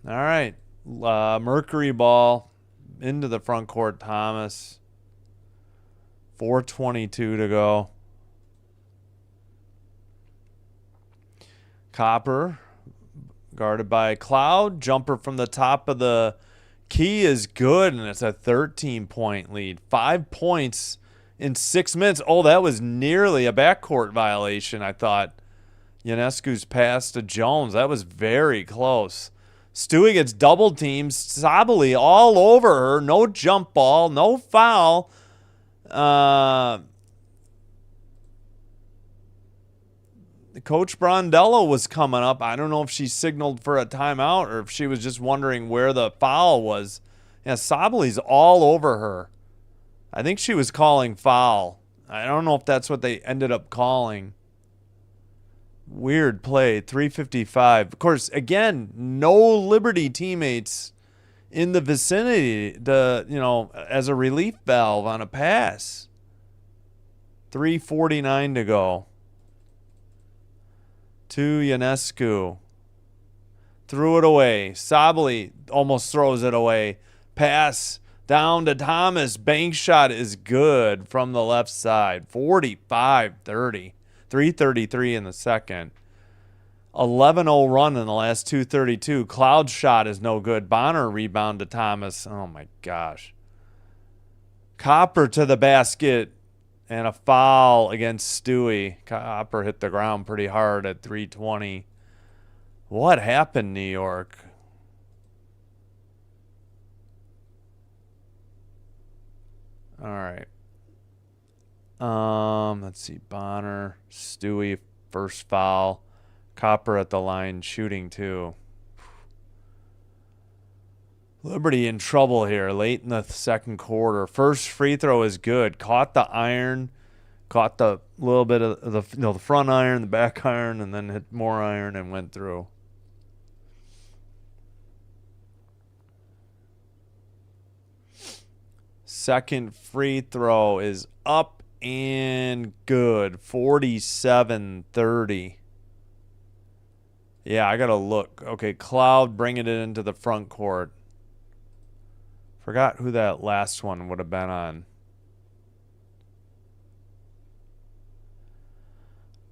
All right. Mercury ball into the front court. Thomas. 4:22 to go. Copper. Guarded by Cloud. Jumper from the top of the key is good, and it's a 13-point lead. 5 points in 6 minutes. Oh, that was nearly a backcourt violation, I thought. Ionescu's pass to Jones. That was very close. Stewie gets double teamed. Sabally all over her. No jump ball. No foul. Coach Brondello was coming up. I don't know if she signaled for a timeout or if she was just wondering where the foul was. Yeah, Sabaly's all over her. I think she was calling foul. I don't know if that's what they ended up calling. Weird play. 3:55. Of course, again, no Liberty teammates in the vicinity as a relief valve on a pass. 3:49 to go. To Ionescu. Threw it away. Sabally almost throws it away. Pass down to Thomas. Bank shot is good from the left side. 45-30. 3:33 in the second. 11-0 run in the last 2:32. Cloud's shot is no good. Bonner rebound to Thomas. Oh, my gosh. Copper to the basket. And a foul against Stewie. Copper hit the ground pretty hard at 3:20. What happened, New York? All right. Let's see. Bonner, Stewie, first foul. Copper at the line, shooting too. Liberty in trouble here late in the second quarter. First free throw is good. Caught the iron, caught the little bit of the front iron, the back iron, and then hit more iron and went through. Second free throw is up and good. 47-30. Yeah, I got to look. Okay, Cloud bringing it into the front court. Forgot who that last one would have been on.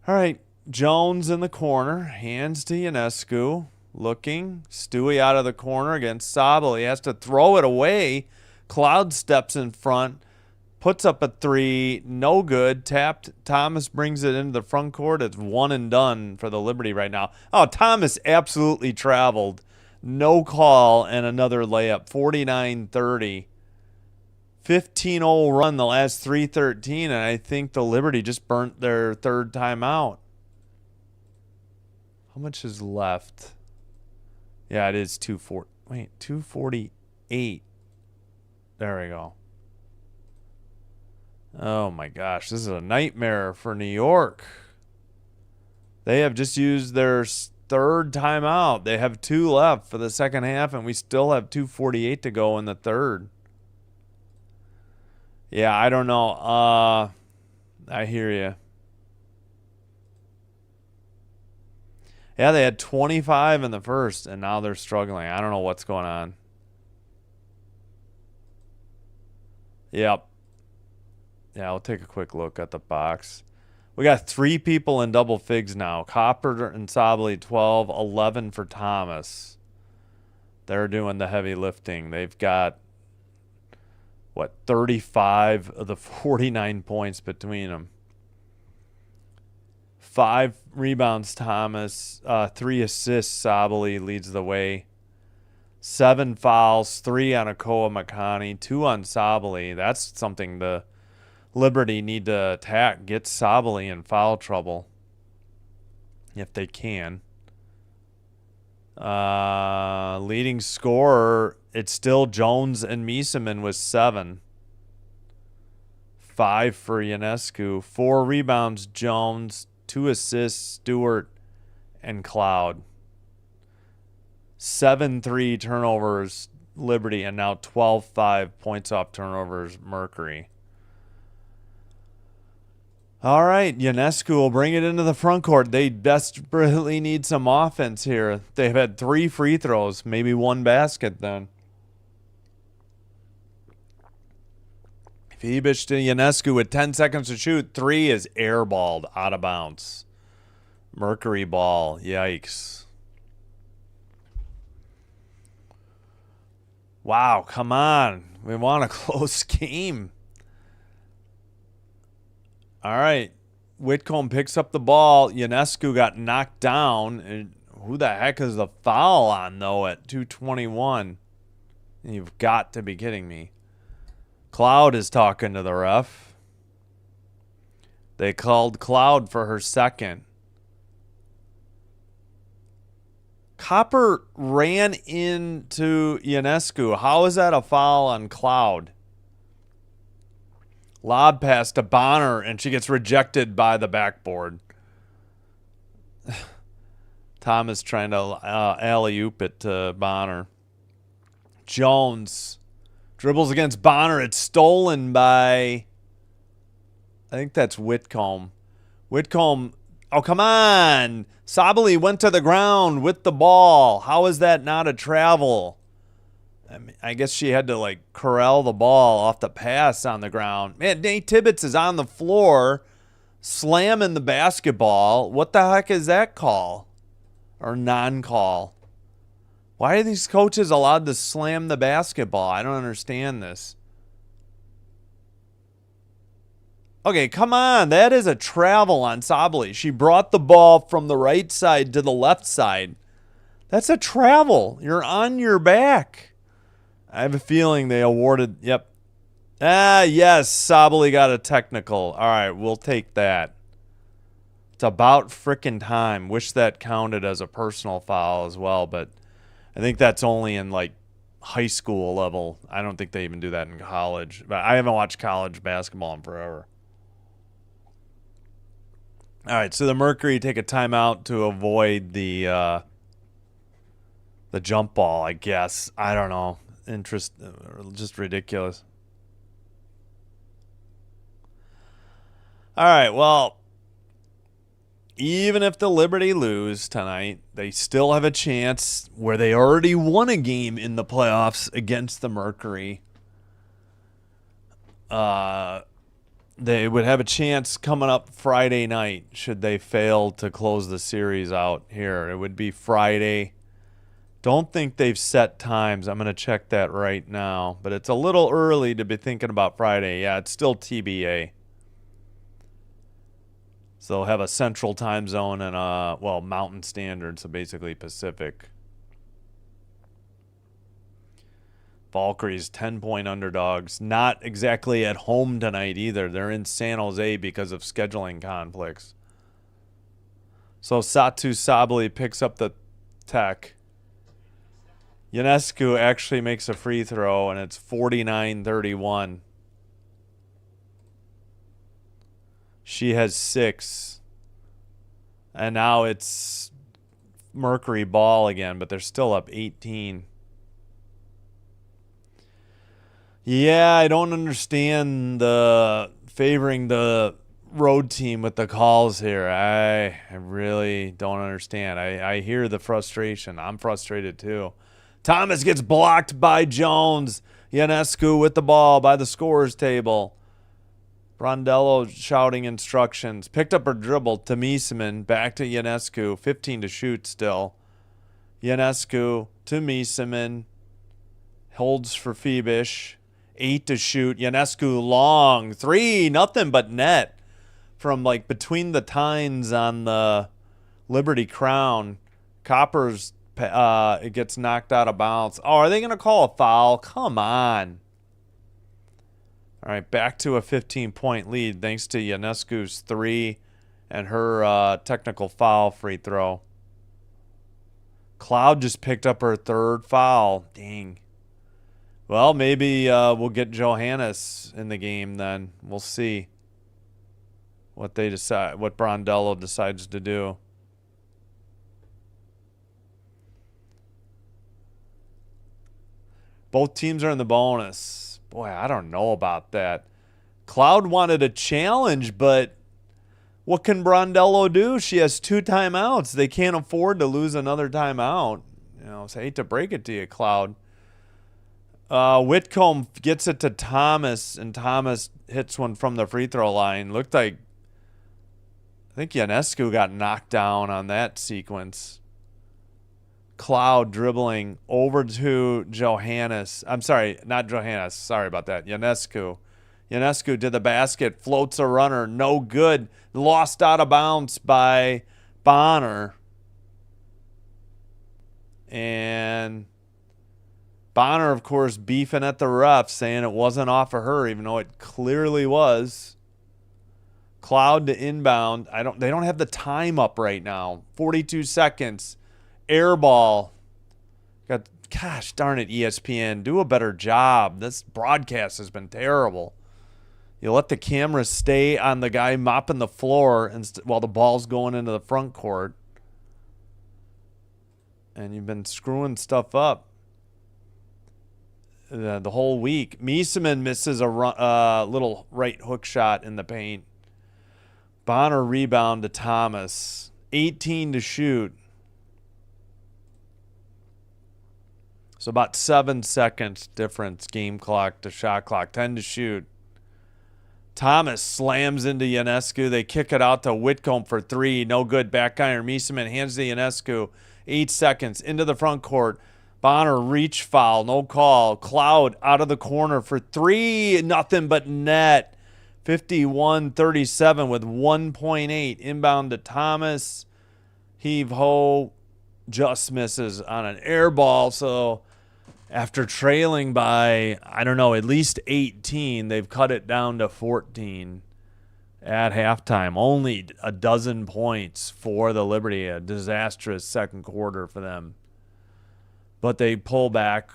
All right, Jones in the corner. Hands to Ionescu. Looking. Stewie out of the corner against Sabal. He has to throw it away. Cloud steps in front. Puts up a three. No good. Tapped. Thomas brings it into the front court. It's one and done for the Liberty right now. Oh, Thomas absolutely traveled. No call and another layup. 49-30. 15-0 run the last 3:13, and I think the Liberty just burnt their third timeout. How much is left? Yeah, it is 248. There we go. Oh my gosh, this is a nightmare for New York. They have just used their third timeout. They have 2 left for the second half, and we still have 2:48 to go in the third. Yeah, I don't know. I hear you. Yeah, they had 25 in the first, and now they're struggling. I don't know what's going on. Yep. Yeah, I'll take a quick look at the box. We got 3 people in double figs now. Copper and Sabali, 12, 11 for Thomas. They're doing the heavy lifting. They've got, 35 of the 49 points between them. 5 rebounds, Thomas. 3 assists, Sabali leads the way. 7 fouls, 3 on Akoa Makani, 2 on Sabali. That's something the Liberty need to attack. Get Sabali in foul trouble. if they can. Leading scorer, it's still Jones and Miesemann with 7. 5 for Ionescu. 4 rebounds, Jones. 2 assists, Stewart and Cloud. 7-3 turnovers, Liberty, and now 12-5 points off turnovers, Mercury. All right, Ionescu will bring it into the front court. They desperately need some offense here. They've had 3 free throws, maybe 1 basket then. Phoenix to Ionescu with 10 seconds to shoot. 3 is airballed out of bounds. Mercury ball. Yikes. Wow, come on. We want a close game. All right. Whitcomb picks up the ball. Ionescu got knocked down. And who the heck is the foul on, though, at 2:21? You've got to be kidding me. Cloud is talking to the ref. They called Cloud for her second. Copper ran into Ionescu. How is that a foul on Cloud? Lob pass to Bonner, and she gets rejected by the backboard. Thomas trying to alley-oop it to Bonner. Jones dribbles against Bonner. It's stolen by, I think that's Whitcomb. Whitcomb, oh, come on. Sabali went to the ground with the ball. How is that not a travel? I guess she had to, like, corral the ball off the pass on the ground. Man, Nate Tibbetts is on the floor slamming the basketball. What the heck is that call? Or non-call? Why are these coaches allowed to slam the basketball? I don't understand this. Okay, come on. That is a travel on Sabali. She brought the ball from the right side to the left side. That's a travel. You're on your back. I have a feeling they awarded, yep. Yes, Sabali got a technical. All right, we'll take that. It's about frickin' time. Wish that counted as a personal foul as well, but I think that's only in, like, high school level. I don't think they even do that in college. But I haven't watched college basketball in forever. All right, so the Mercury take a timeout to avoid the jump ball, I guess. I don't know. Just ridiculous. All right, well, even if the Liberty lose tonight, they still have a chance where they already won a game in the playoffs against the Mercury. They would have a chance coming up Friday night should they fail to close the series out here. It would be Friday. Don't think they've set times. I'm going to check that right now. But it's a little early to be thinking about Friday. Yeah, it's still TBA. So they'll have a central time zone and Mountain Standard, so basically Pacific. Valkyries 10-point underdogs. Not exactly at home tonight either. They're in San Jose because of scheduling conflicts. So Satu Sabali picks up the tech. Ionescu actually makes a free throw, and it's 49-31. She has 6. And now it's Mercury ball again, but they're still up 18. Yeah, I don't understand the favoring the road team with the calls here. I really don't understand. I hear the frustration. I'm frustrated too. Thomas gets blocked by Jones. Ionescu with the ball by the scorer's table. Brondello shouting instructions. Picked up her dribble to Miesemann. Back to Ionescu. 15 to shoot still. Ionescu to Miesemann. Holds for Phoebus. 8 to shoot. Ionescu long. 3. Nothing but net. From like between the tines on the Liberty Crown. Copper's it gets knocked out of bounds. Oh, are they going to call a foul? Come on. All right, back to a 15-point lead thanks to Ionescu's 3 and her technical foul free throw. Cloud just picked up her third foul. Dang. Well, maybe we'll get Johannes in the game then. We'll see what they decide, what Brondello decides to do. Both teams are in the bonus. Boy, I don't know about that. Cloud wanted a challenge, but what can Brondello do? She has 2 timeouts. They can't afford to lose another timeout. So I hate to break it to you, Cloud. Whitcomb gets it to Thomas, and Thomas hits one from the free throw line. Looked like, I think Ionescu got knocked down on that sequence. Cloud dribbling over to Johannes. I'm sorry, not Johannes. Sorry about that. Ionescu. Ionescu to the basket, floats a runner, no good. Lost out of bounds by Bonner. And Bonner, of course, beefing at the ref, saying it wasn't off of her, even though it clearly was. Cloud to inbound. They don't have the time up right now. 42 seconds. Air ball. Gosh darn it, ESPN. Do a better job. This broadcast has been terrible. You let the camera stay on the guy mopping the floor while the ball's going into the front court. And you've been screwing stuff up the whole week. Miesemann misses a little right hook shot in the paint. Bonner rebound to Thomas. 18 to shoot. So about 7 seconds difference, game clock to shot clock. 10 to shoot. Thomas slams into Ionescu. They kick it out to Whitcomb for 3. No good. Back iron. Miesemann hands to Ionescu. 8 seconds into the front court. Bonner reach foul. No call. Cloud out of the corner for 3. Nothing but net. 51-37 with 1.8. Inbound to Thomas. Heave ho. Just misses on an air ball. So after trailing by, I don't know, at least 18, they've cut it down to 14 at halftime. Only a dozen points for the Liberty. A disastrous second quarter for them. But they pull back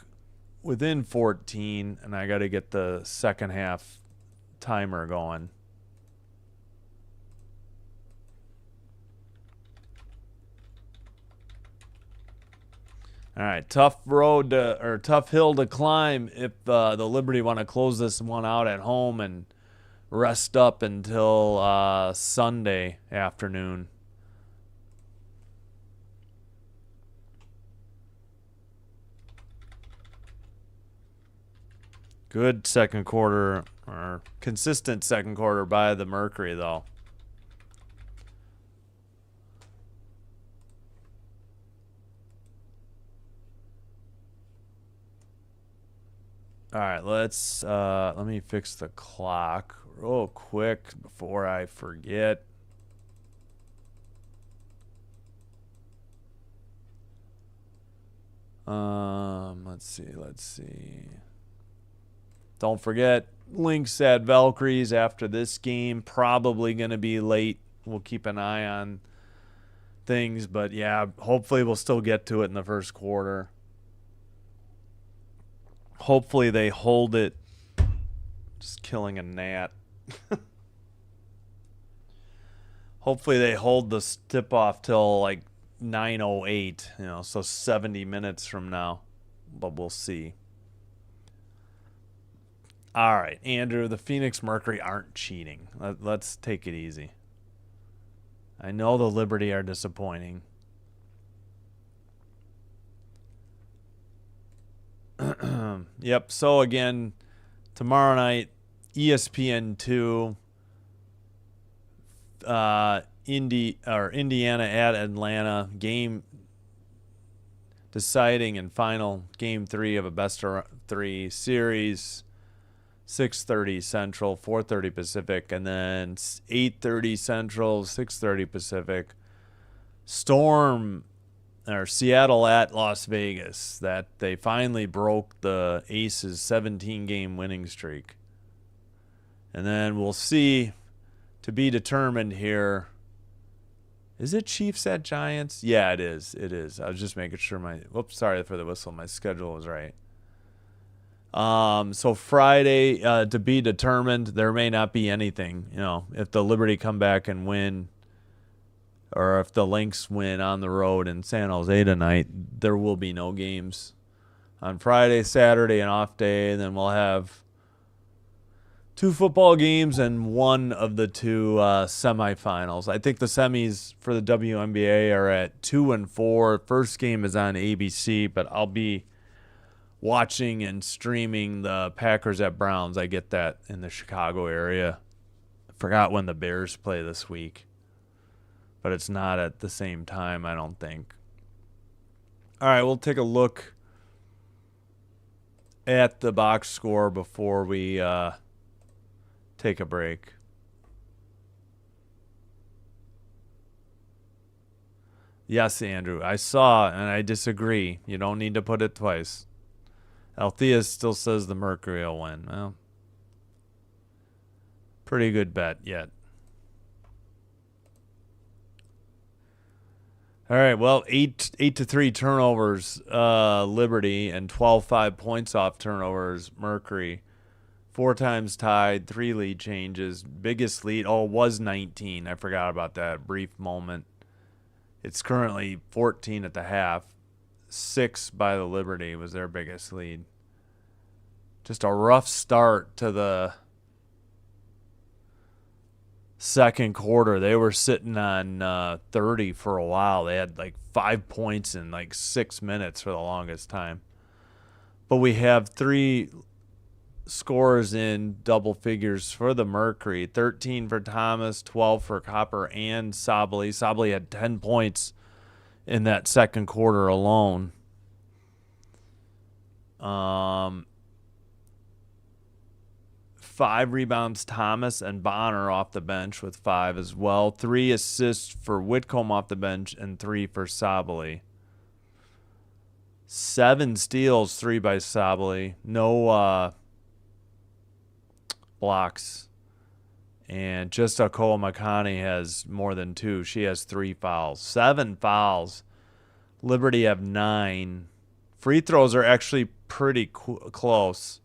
within 14, and I got to get the second half timer going. All right, tough hill to climb if the Liberty want to close this one out at home and rest up until Sunday afternoon. Good second quarter, or consistent second quarter by the Mercury, though. All right, let me fix the clock real quick before I forget. Let's see. Don't forget, links at Valkyrie's after this game. Probably going to be late. We'll keep an eye on things, but yeah, hopefully we'll still get to it in the first quarter. Hopefully they hold it. Just killing a gnat. Hopefully they hold the tip-off till like 9:08, so 70 minutes from now. But we'll see. All right, Andrew, the Phoenix Mercury aren't cheating. Let's take it easy. I know the Liberty are disappointing. Yep, so again, tomorrow night, ESPN2, Indiana at Atlanta, game deciding and final game 3 of a best-of-3 series. 6:30 Central, 4:30 Pacific, and then 8:30 Central, 6:30 Pacific. Seattle at Las Vegas. That they finally broke the Aces' 17-game winning streak. And then we'll see, to be determined here, Is it Chiefs at Giants? Yeah, it is. It is. I was just making sure whoops, sorry for the whistle. My schedule was right. So Friday, to be determined, there may not be anything. If the Liberty come back and win, or if the Lynx win on the road in San Jose tonight, there will be no games on Friday, Saturday, an off day, and then we'll have 2 football games and one of the 2 semifinals. I think the semis for the WNBA are at 2 and 4. First game is on ABC, but I'll be watching and streaming the Packers at Browns. I get that in the Chicago area. I forgot when the Bears play this week, but it's not at the same time, I don't think. All right, we'll take a look at the box score before we take a break. Yes, Andrew, I saw, and I disagree. You don't need to put it twice. Althea still says the Mercury will win. Well, pretty good bet yet. All right, well, 8-3 turnovers, Liberty, and 12-5 points off turnovers, Mercury. 4 times tied, 3 lead changes. Biggest lead, was 19. I forgot about that brief moment. It's currently 14 at the half. 6 by the Liberty was their biggest lead. Just a rough start to the second quarter. They were sitting on 30 for a while. They had like 5 points in like 6 minutes for the longest time. But we have 3 scores in double figures for the Mercury. 13 for Thomas, 12 for Copper and Sabally. Sabally had 10 points in that second quarter alone. 5 rebounds, Thomas and Bonner off the bench with 5 as well. 3 assists for Whitcomb off the bench and 3 for Sabally. 7 steals, 3 by Sabally. No blocks. And just Akoa Makani has more than 2. She has 3 fouls. 7 fouls. Liberty have 9. Free throws are actually pretty close.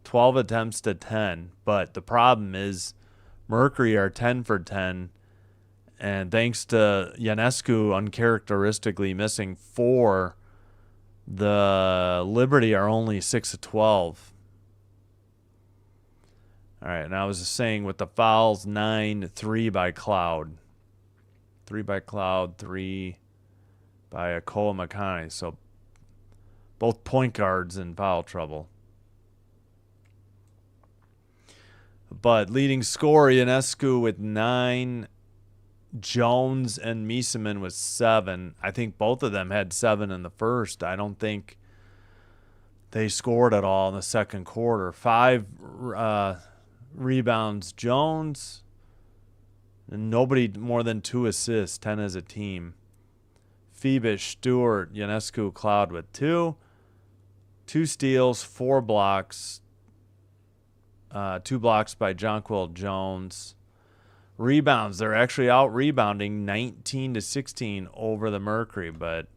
12 attempts to 10. But the problem is Mercury are 10 for 10. And thanks to Ionescu uncharacteristically missing 4, the Liberty are only 6 of 12. All right, and I was just saying with the fouls, 9, 3 by Cloud. 3 by Cloud, 3 by Akoa Makani. So both point guards in foul trouble. But leading scorer, Ionescu with 9. Jones and Miesemann with 7. I think both of them had 7 in the first. I don't think they scored at all in the second quarter. 5 rebounds, Jones. And nobody more than 2 assists, 10 as a team. Phoebus, Stewart, Ionescu, Cloud with 2. 2 steals, 4 blocks. 2 blocks by Jonquil Jones. Rebounds, they're actually out rebounding 19-16 over the Mercury, but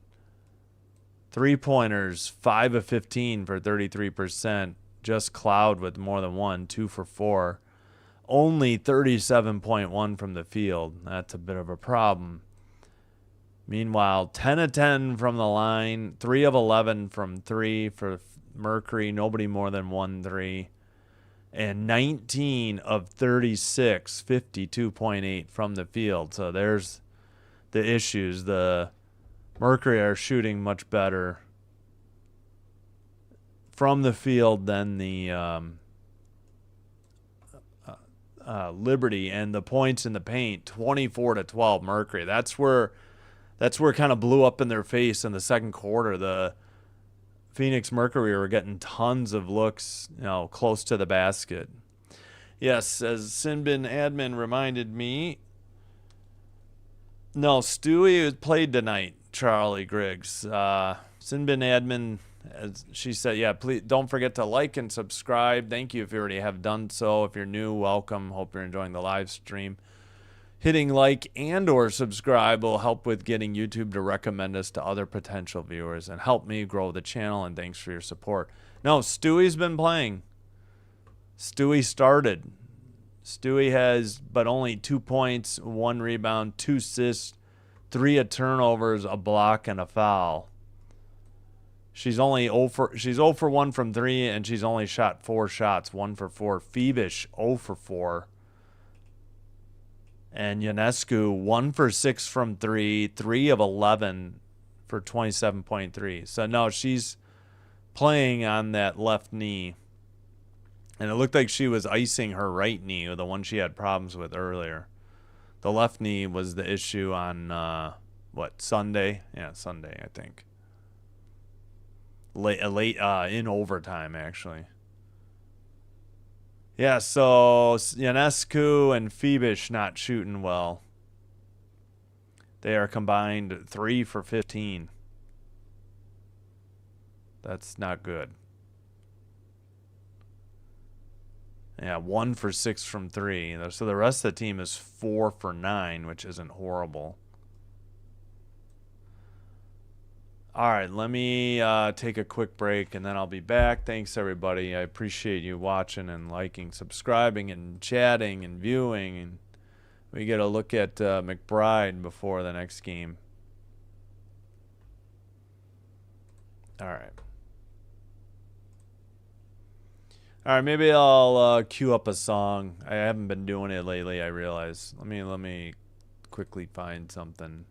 3-pointers, 5 of 15 for 33%. Just Cloud with more than 1, 2 for 4. Only 37.1 from the field. That's a bit of a problem. Meanwhile, 10 of 10 from the line, 3 of 11 from 3 for Mercury. Nobody more than 1 3. And 19 of 36, 52.8 from the field. So there's the issues. The Mercury are shooting much better from the field than the Liberty, and the points in the paint, 24-12 Mercury. That's where it kind of blew up in their face in the second quarter. The Phoenix Mercury were getting tons of looks, close to the basket. Yes, as Sinbin admin reminded me, no, Stewie played tonight, Charlie Griggs. Sinbin admin, as she said, please don't forget to like and subscribe. Thank you if you already have done so. If you're new, welcome. Hope you're enjoying the live stream. Hitting like and or subscribe will help with getting YouTube to recommend us to other potential viewers and help me grow the channel, and thanks for your support. No, Stewie's been playing. Stewie started. Stewie has but only 2 points, 1 rebound, 2 assists, 3 turnovers, a block, and a foul. She's 0 for 1 from 3, and she's only shot 4 shots, 1 for 4. Phoenix 0 for 4. And Ionescu 1 for 6 from 3, 3 of 11 for 27.3. So no, she's playing on that left knee. And it looked like she was icing her right knee, the one she had problems with earlier. The left knee was the issue on, Sunday? Yeah, Sunday, I think. Late in overtime, actually. Yeah, so Ionescu and Phoebus not shooting well. They are combined 3 for 15. That's not good. Yeah, 1 for 6 from 3. So the rest of the team is 4 for 9, which isn't horrible. All right, let me take a quick break, and then I'll be back. Thanks, everybody. I appreciate you watching and liking, subscribing, and chatting and viewing. And we get a look at McBride before the next game. All right. All right, maybe I'll cue up a song. I haven't been doing it lately, I realize. Let me quickly find something.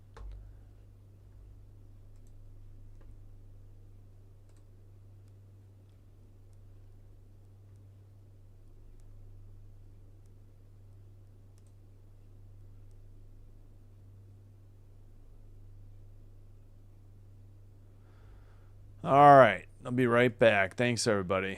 All right, I'll be right back. Thanks, everybody.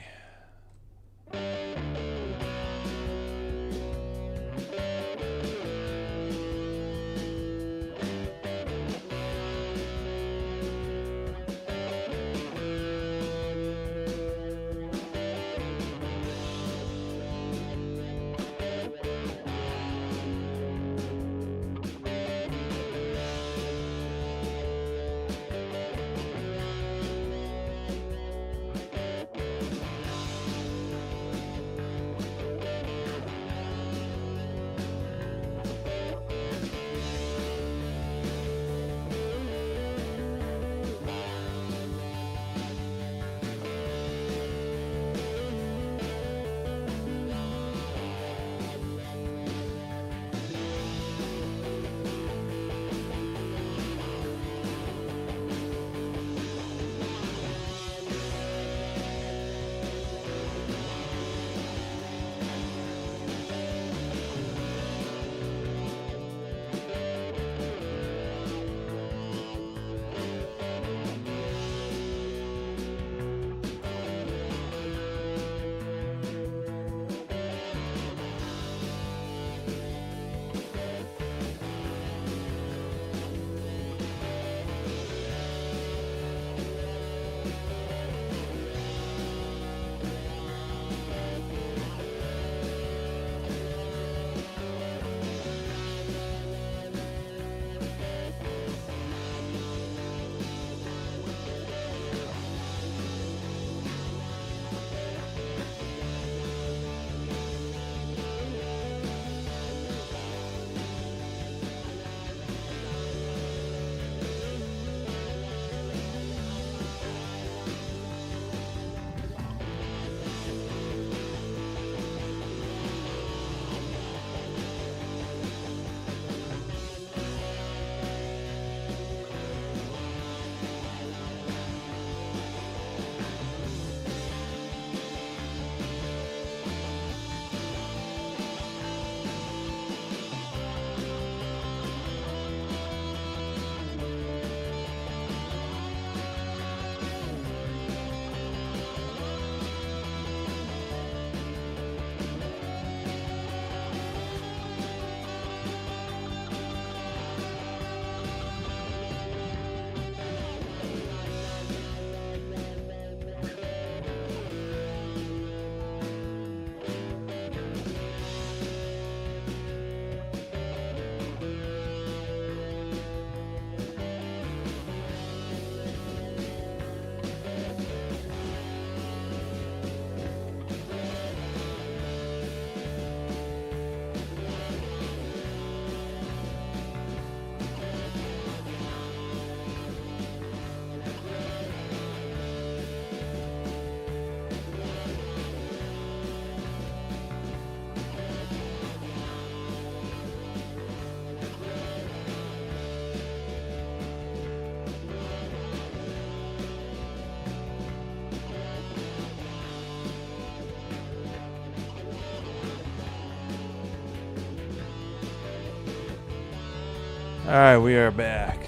All right, we are back.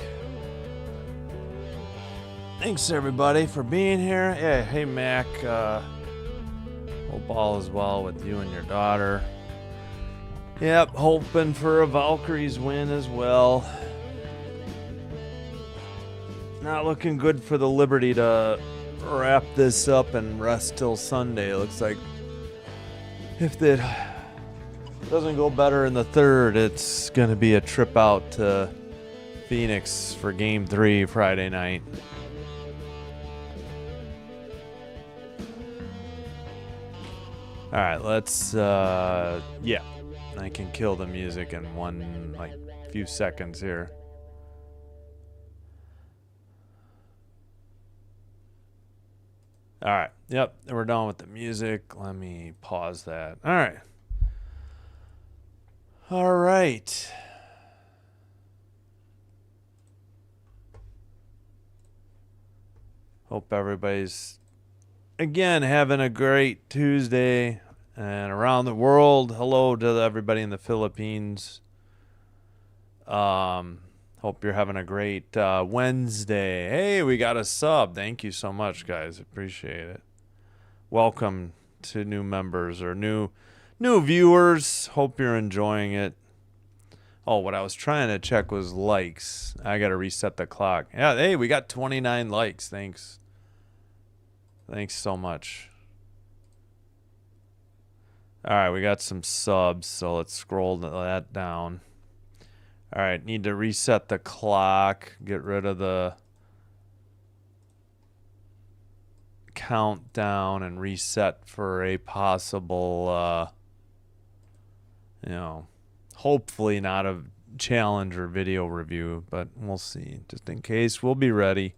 Thanks everybody for being here. Yeah, hey Mac. Hope all is well with you and your daughter. Yep, hoping for a Valkyries win as well. Not looking good for the Liberty to wrap this up and rest till Sunday. Looks like if it doesn't go better in the third, it's going to be a trip out to Phoenix for Game 3 Friday night. All right, let's, yeah, I can kill the music in one, few seconds here. All right, yep, we're done with the music. Let me pause that. All right. All right. Hope everybody's, again, having a great Tuesday. And around the world, hello to everybody in the Philippines. Hope you're having a great Wednesday. Hey, we got a sub. Thank you so much, guys. Appreciate it. Welcome to new members or new viewers. Hope you're enjoying it. Oh, what I was trying to check was likes. I got to reset the clock. Yeah, hey, we got 29 likes. Thanks. Thanks so much. All right, we got some subs, so let's scroll that down. All right, need to reset the clock, get rid of the countdown, and reset for a possible, hopefully not a challenge or video review, but we'll see. Just in case, we'll be ready.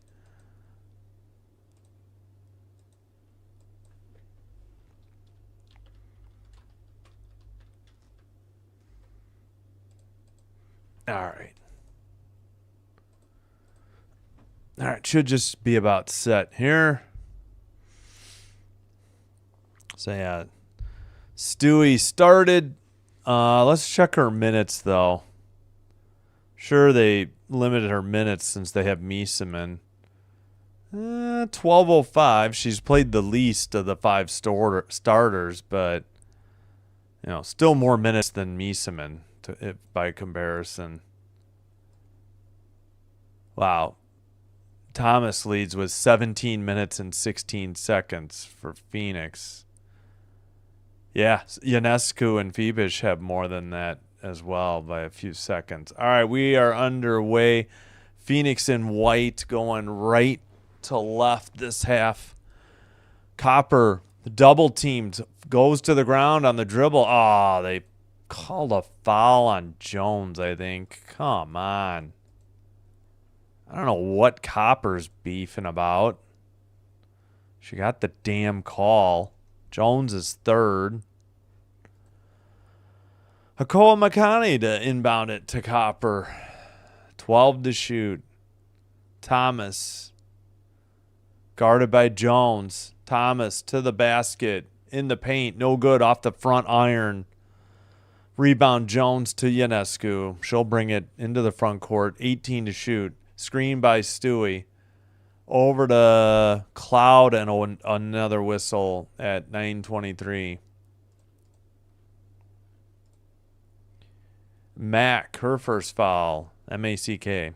All right. All right, should just be about set here. So yeah, Stewie started. Let's check her minutes though. Sure, they limited her minutes since they have Miesemann. 12:05. She's played the least of the 5 starters, but still more minutes than Miesemann by comparison. Wow. Thomas leads with 17 minutes and 16 seconds for Phoenix. Yeah, Ionescu and Phoebus have more than that as well by a few seconds. All right, we are underway. Phoenix in white going right to left this half. Copper, double teamed, goes to the ground on the dribble. Oh, they called a foul on Jones, I think. Come on. I don't know what Copper's beefing about. She got the damn call. Jones is third. Hakoa Makani to inbound it to Copper. 12 to shoot. Thomas. Guarded by Jones. Thomas to the basket. In the paint. No good off the front iron. Rebound Jones to Ionescu. She'll bring it into the front court. 18 to shoot. Screen by Stewie. Over to Cloud and another whistle at 9:23. Mack, her first foul. M-A-C-K.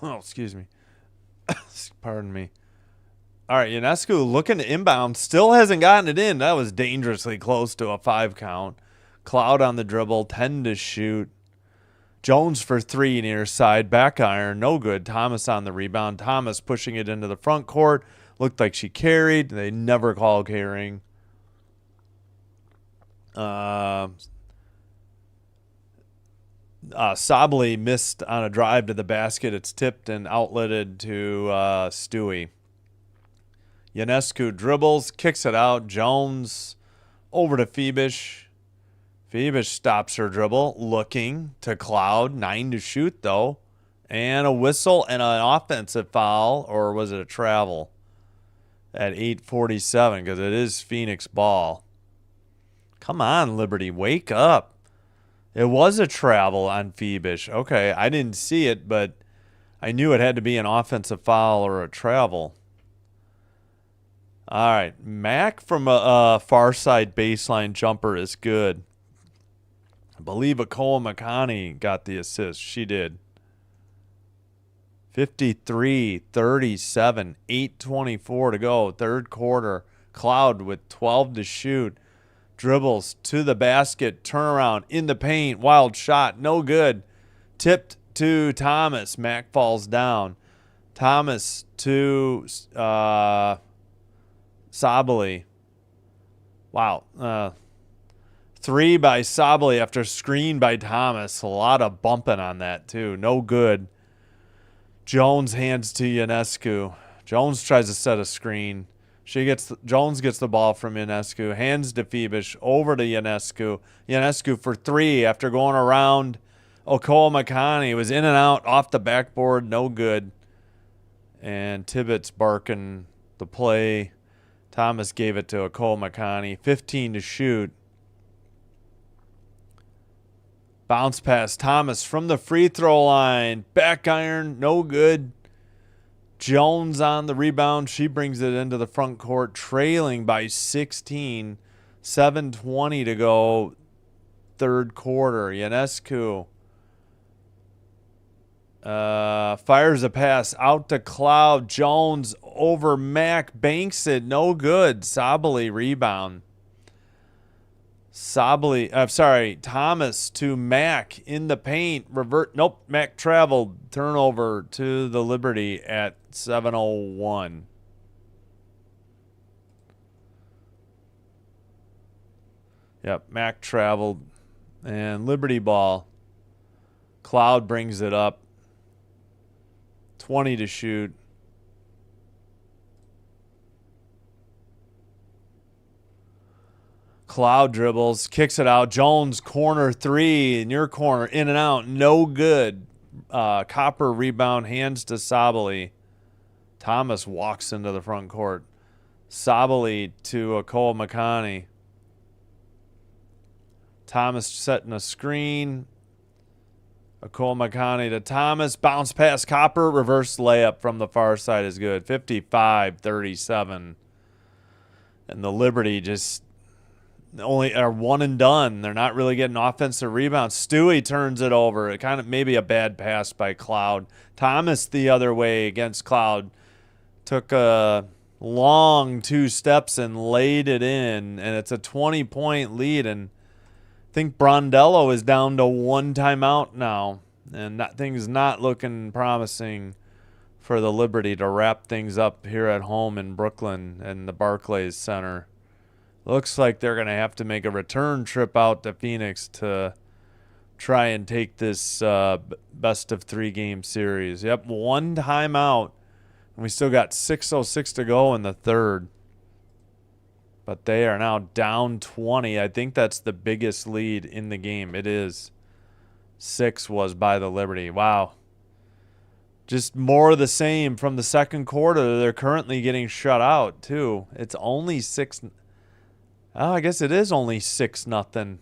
Oh, excuse me. Pardon me. All right, Ionescu looking to inbound. Still hasn't gotten it in. That was dangerously close to a 5 count. Cloud on the dribble, 10 to shoot. Jones for 3 near side. Back iron, no good. Thomas on the rebound. Thomas pushing it into the front court. Looked like she carried. They never call carrying. Sably missed on a drive to the basket. It's tipped and outletted to Stewie. Ionescu dribbles, kicks it out. Jones over to Phoebus. Phoebus stops her dribble, looking to Cloud. 9 to shoot, though. And a whistle and an offensive foul, or was it a travel? At 8:47, because it is Phoenix ball. Come on, Liberty, wake up. It was a travel on Phoebus. Okay, I didn't see it, but I knew it had to be an offensive foul or a travel. All right, Mac from a far side baseline jumper is good. I believe Akoa Makani got the assist. She did. 53-37, 8:24 to go, third quarter. Cloud with 12 to shoot. Dribbles to the basket, turnaround in the paint, wild shot, no good. Tipped to Thomas. Mac falls down. Thomas to Sabali. Wow. Three by Sabali after screen by Thomas. A lot of bumping on that, too. No good. Jones hands to Ionescu. Jones tries to set a screen. Jones gets the ball from Ionescu. Hands to Phoebus. Over to Ionescu. Ionescu for three after going around Okoa Makani. Was in and out off the backboard. No good. And Tibbetts barking the play. Thomas gave it to Okoa Makani. 15 to shoot. Bounce pass. Thomas from the free throw line. Back iron. No good. Jones on the rebound. She brings it into the front court. Trailing by 16. 7:20 to go. Third quarter. Ionescu fires a pass out to Cloud. Jones over Mac. Banks it. No good. Sabali rebound. Thomas to Mac in the paint. Nope, Mac traveled. Turnover to the Liberty at 7:01. Yep, Mac traveled. And Liberty ball. Cloud brings it up. 20 to shoot. Cloud dribbles, kicks it out. Jones, corner three, in your corner, in and out, no good. Copper rebound, hands to Sabali. Thomas walks into the front court. Sabali to Akoa Makani. Thomas setting a screen. Akoa Makani to Thomas. Bounce pass, Copper. Reverse layup from the far side is good. 55-37. And the Liberty just only are one and done. They're not really getting offensive rebounds. Stewie turns it over. It kind of maybe a bad pass by Cloud. Thomas the other way against Cloud. Took a long 2 steps and laid it in. And it's a 20-point lead. And I think Brondello is down to 1 timeout now. And that thing's not looking promising for the Liberty to wrap things up here at home in Brooklyn and the Barclays Center. Looks like they're going to have to make a return trip out to Phoenix to try and take this best of 3 game series. Yep, 1 timeout. And we still got 6:06 to go in the third. But they are now down 20. I think that's the biggest lead in the game. It is. 6 was by the Liberty. Wow. Just more of the same from the second quarter. They're currently getting shut out, too. It's only 6. Oh, I guess it is only 6-0.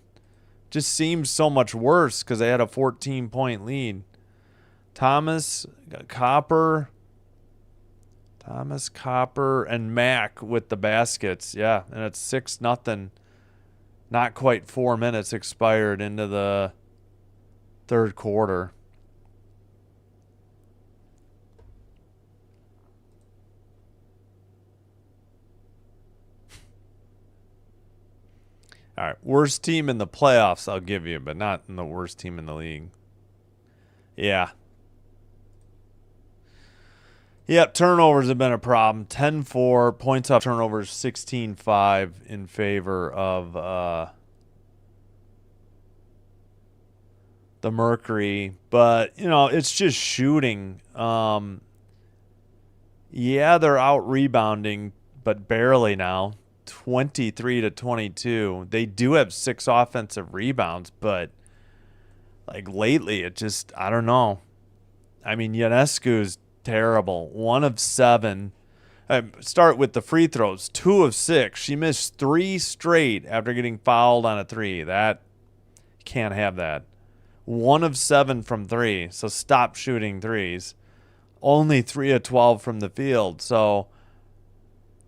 Just seems so much worse because they had a 14-point lead. Thomas, Copper, and Mac with the baskets. Yeah, and it's 6-0. Not quite 4 minutes expired into the third quarter. All right, worst team in the playoffs, I'll give you, but not in the worst team in the league. Yeah. Yep, turnovers have been a problem. 10-4, points off turnovers, 16-5 in favor of the Mercury. But, it's just shooting. Yeah, they're out rebounding, but barely now. 23-22. They do have 6 offensive rebounds, but like lately it just, I don't know. I mean, Ionescu's terrible. 1 of 7. Start with the free throws. 2 of 6. She missed 3 straight after getting fouled on a 3. That, you can't have that. 1 of 7 from 3. So stop shooting threes. Only 3 of 12 from the field. So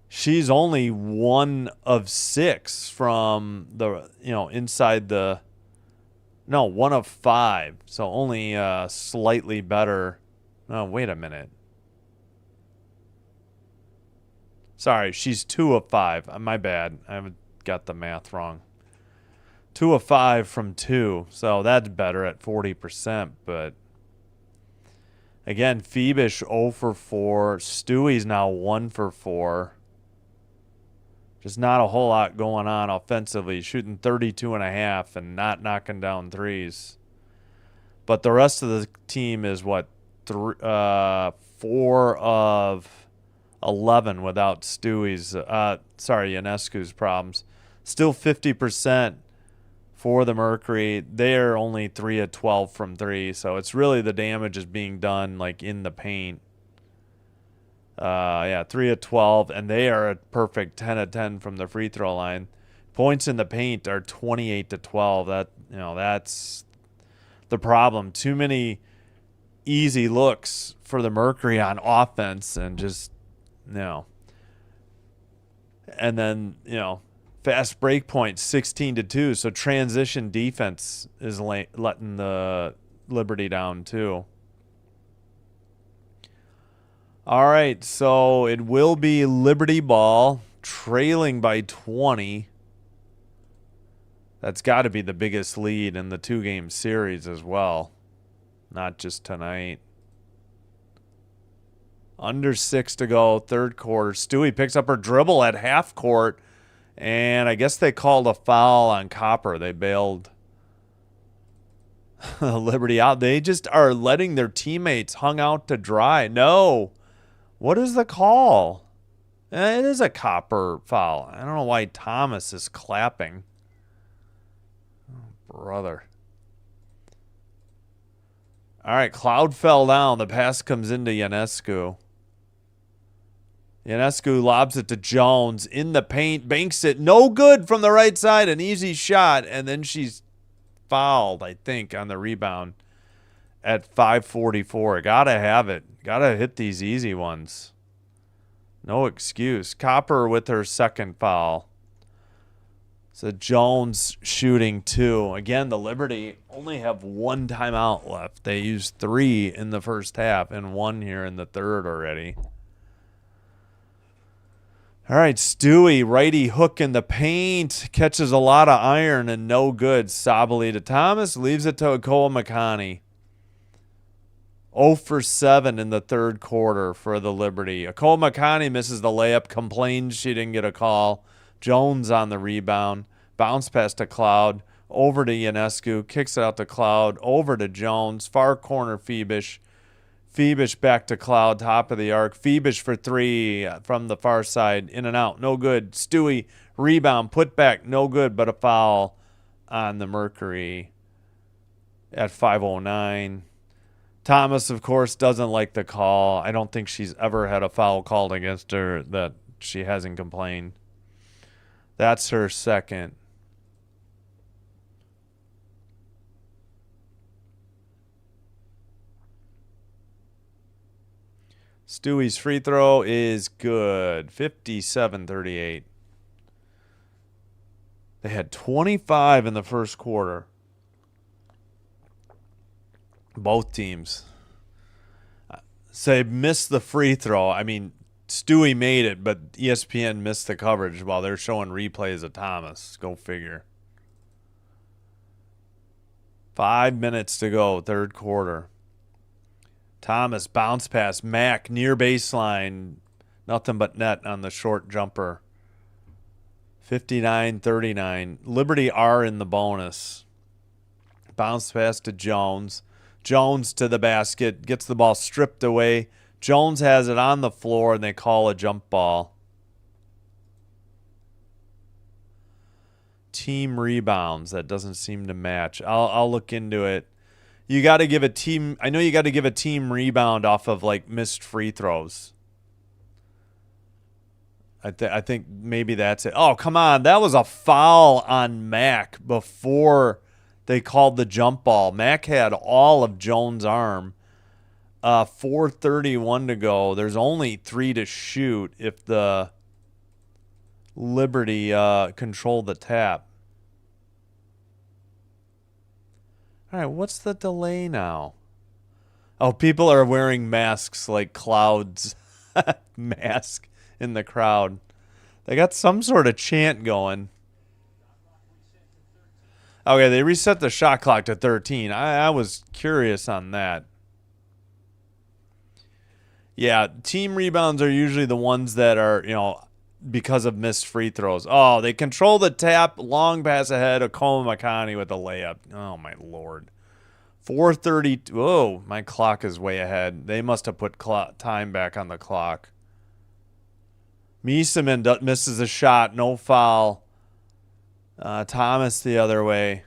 she's only 1 of 6 from the, inside the, no, 1 of 5. So only slightly better. Oh, wait a minute. Sorry, she's 2 of 5. My bad. I haven't got the math wrong. 2 of 5 from 2. So that's better at 40%. But again, Phoebus 0 for 4. Stewie's now 1 for 4. Just not a whole lot going on offensively. Shooting 32.5 and not knocking down threes. But the rest of the team is what? 4 of 11 without Ionescu's problems. Still 50% for the Mercury. They're only 3 of 12 from 3, so it's really the damage is being done like in the paint. 3 of 12, and they are a perfect 10 of 10 from the free throw line. Points in the paint are 28 to 12. That's the problem. Too many easy looks for the Mercury on offense, and just and then fast break points 16 to 2. So transition defense is letting the Liberty down too. All right, so it will be Liberty ball, trailing by 20. That's got to be the biggest lead in the 2-game series as well, not just tonight. Under 6 to go, third quarter. Stewie picks up her dribble at half court, and I guess they called a foul on Copper. They bailed Liberty out. They just are letting their teammates hung out to dry. No. What is the call? It is a Copper foul. I don't know why Thomas is clapping. Oh, brother. All right, Cloud fell down. The pass comes into Ionescu. Ionescu lobs it to Jones in the paint, banks it, no good from the right side, an easy shot, and then she's fouled, I think, on the rebound at 5:44. Gotta have it. Gotta hit these easy ones. No excuse. Copper with her second foul. So Jones shooting 2. Again, the Liberty only have 1 timeout left. They used 3 in the first half and 1 here in the third already. All right, Stewie, righty hook in the paint. Catches a lot of iron and no good. Sabali to Thomas. Leaves it to Akoa Makani. 0 for 7 in the third quarter for the Liberty. Akoa Makani misses the layup. Complains she didn't get a call. Jones on the rebound. Bounce pass to Cloud. Over to Ionescu. Kicks it out to Cloud. Over to Jones. Far corner Phoebus. Phoebus back to Cloud, top of the arc. Phoebus for 3 from the far side. In and out. No good. Stewie, rebound. Put back. No good, but a foul on the Mercury at 5:09. Thomas, of course, doesn't like the call. I don't think she's ever had a foul called against her that she hasn't complained. That's her second. Stewie's free throw is good. 57-38. They had 25 in the first quarter. Both teams. So they missed the free throw. I mean, Stewie made it, but ESPN missed the coverage while they're showing replays of Thomas. Go figure. 5 minutes to go, third quarter. Thomas bounce pass. Mack near baseline. Nothing but net on the short jumper. 59-39. Liberty are in the bonus. Bounce pass to Jones. Jones to the basket. Gets the ball stripped away. Jones has it on the floor, and they call a jump ball. Team rebounds. That doesn't seem to match. I'll look into it. You got to give a team. I know you got to give a team rebound off of like missed free throws. I think maybe that's it. Oh, come on. That was a foul on Mac before they called the jump ball. Mac had all of Jones' arm. 4:31 to go. There's only 3 to shoot if the Liberty control the tap. All right, what's the delay now? Oh, people are wearing masks like Cloud's mask in the crowd. They got some sort of chant going. Okay, they reset the shot clock to 13. I was curious on that. Yeah, team rebounds are usually the ones that are, because of missed free throws. Oh, they control the tap, long pass ahead, Okoma Makani with a layup. Oh, my Lord. 4:30. Whoa, my clock is way ahead. They must have put time back on the clock. Miesemann misses a shot, no foul. Thomas the other way.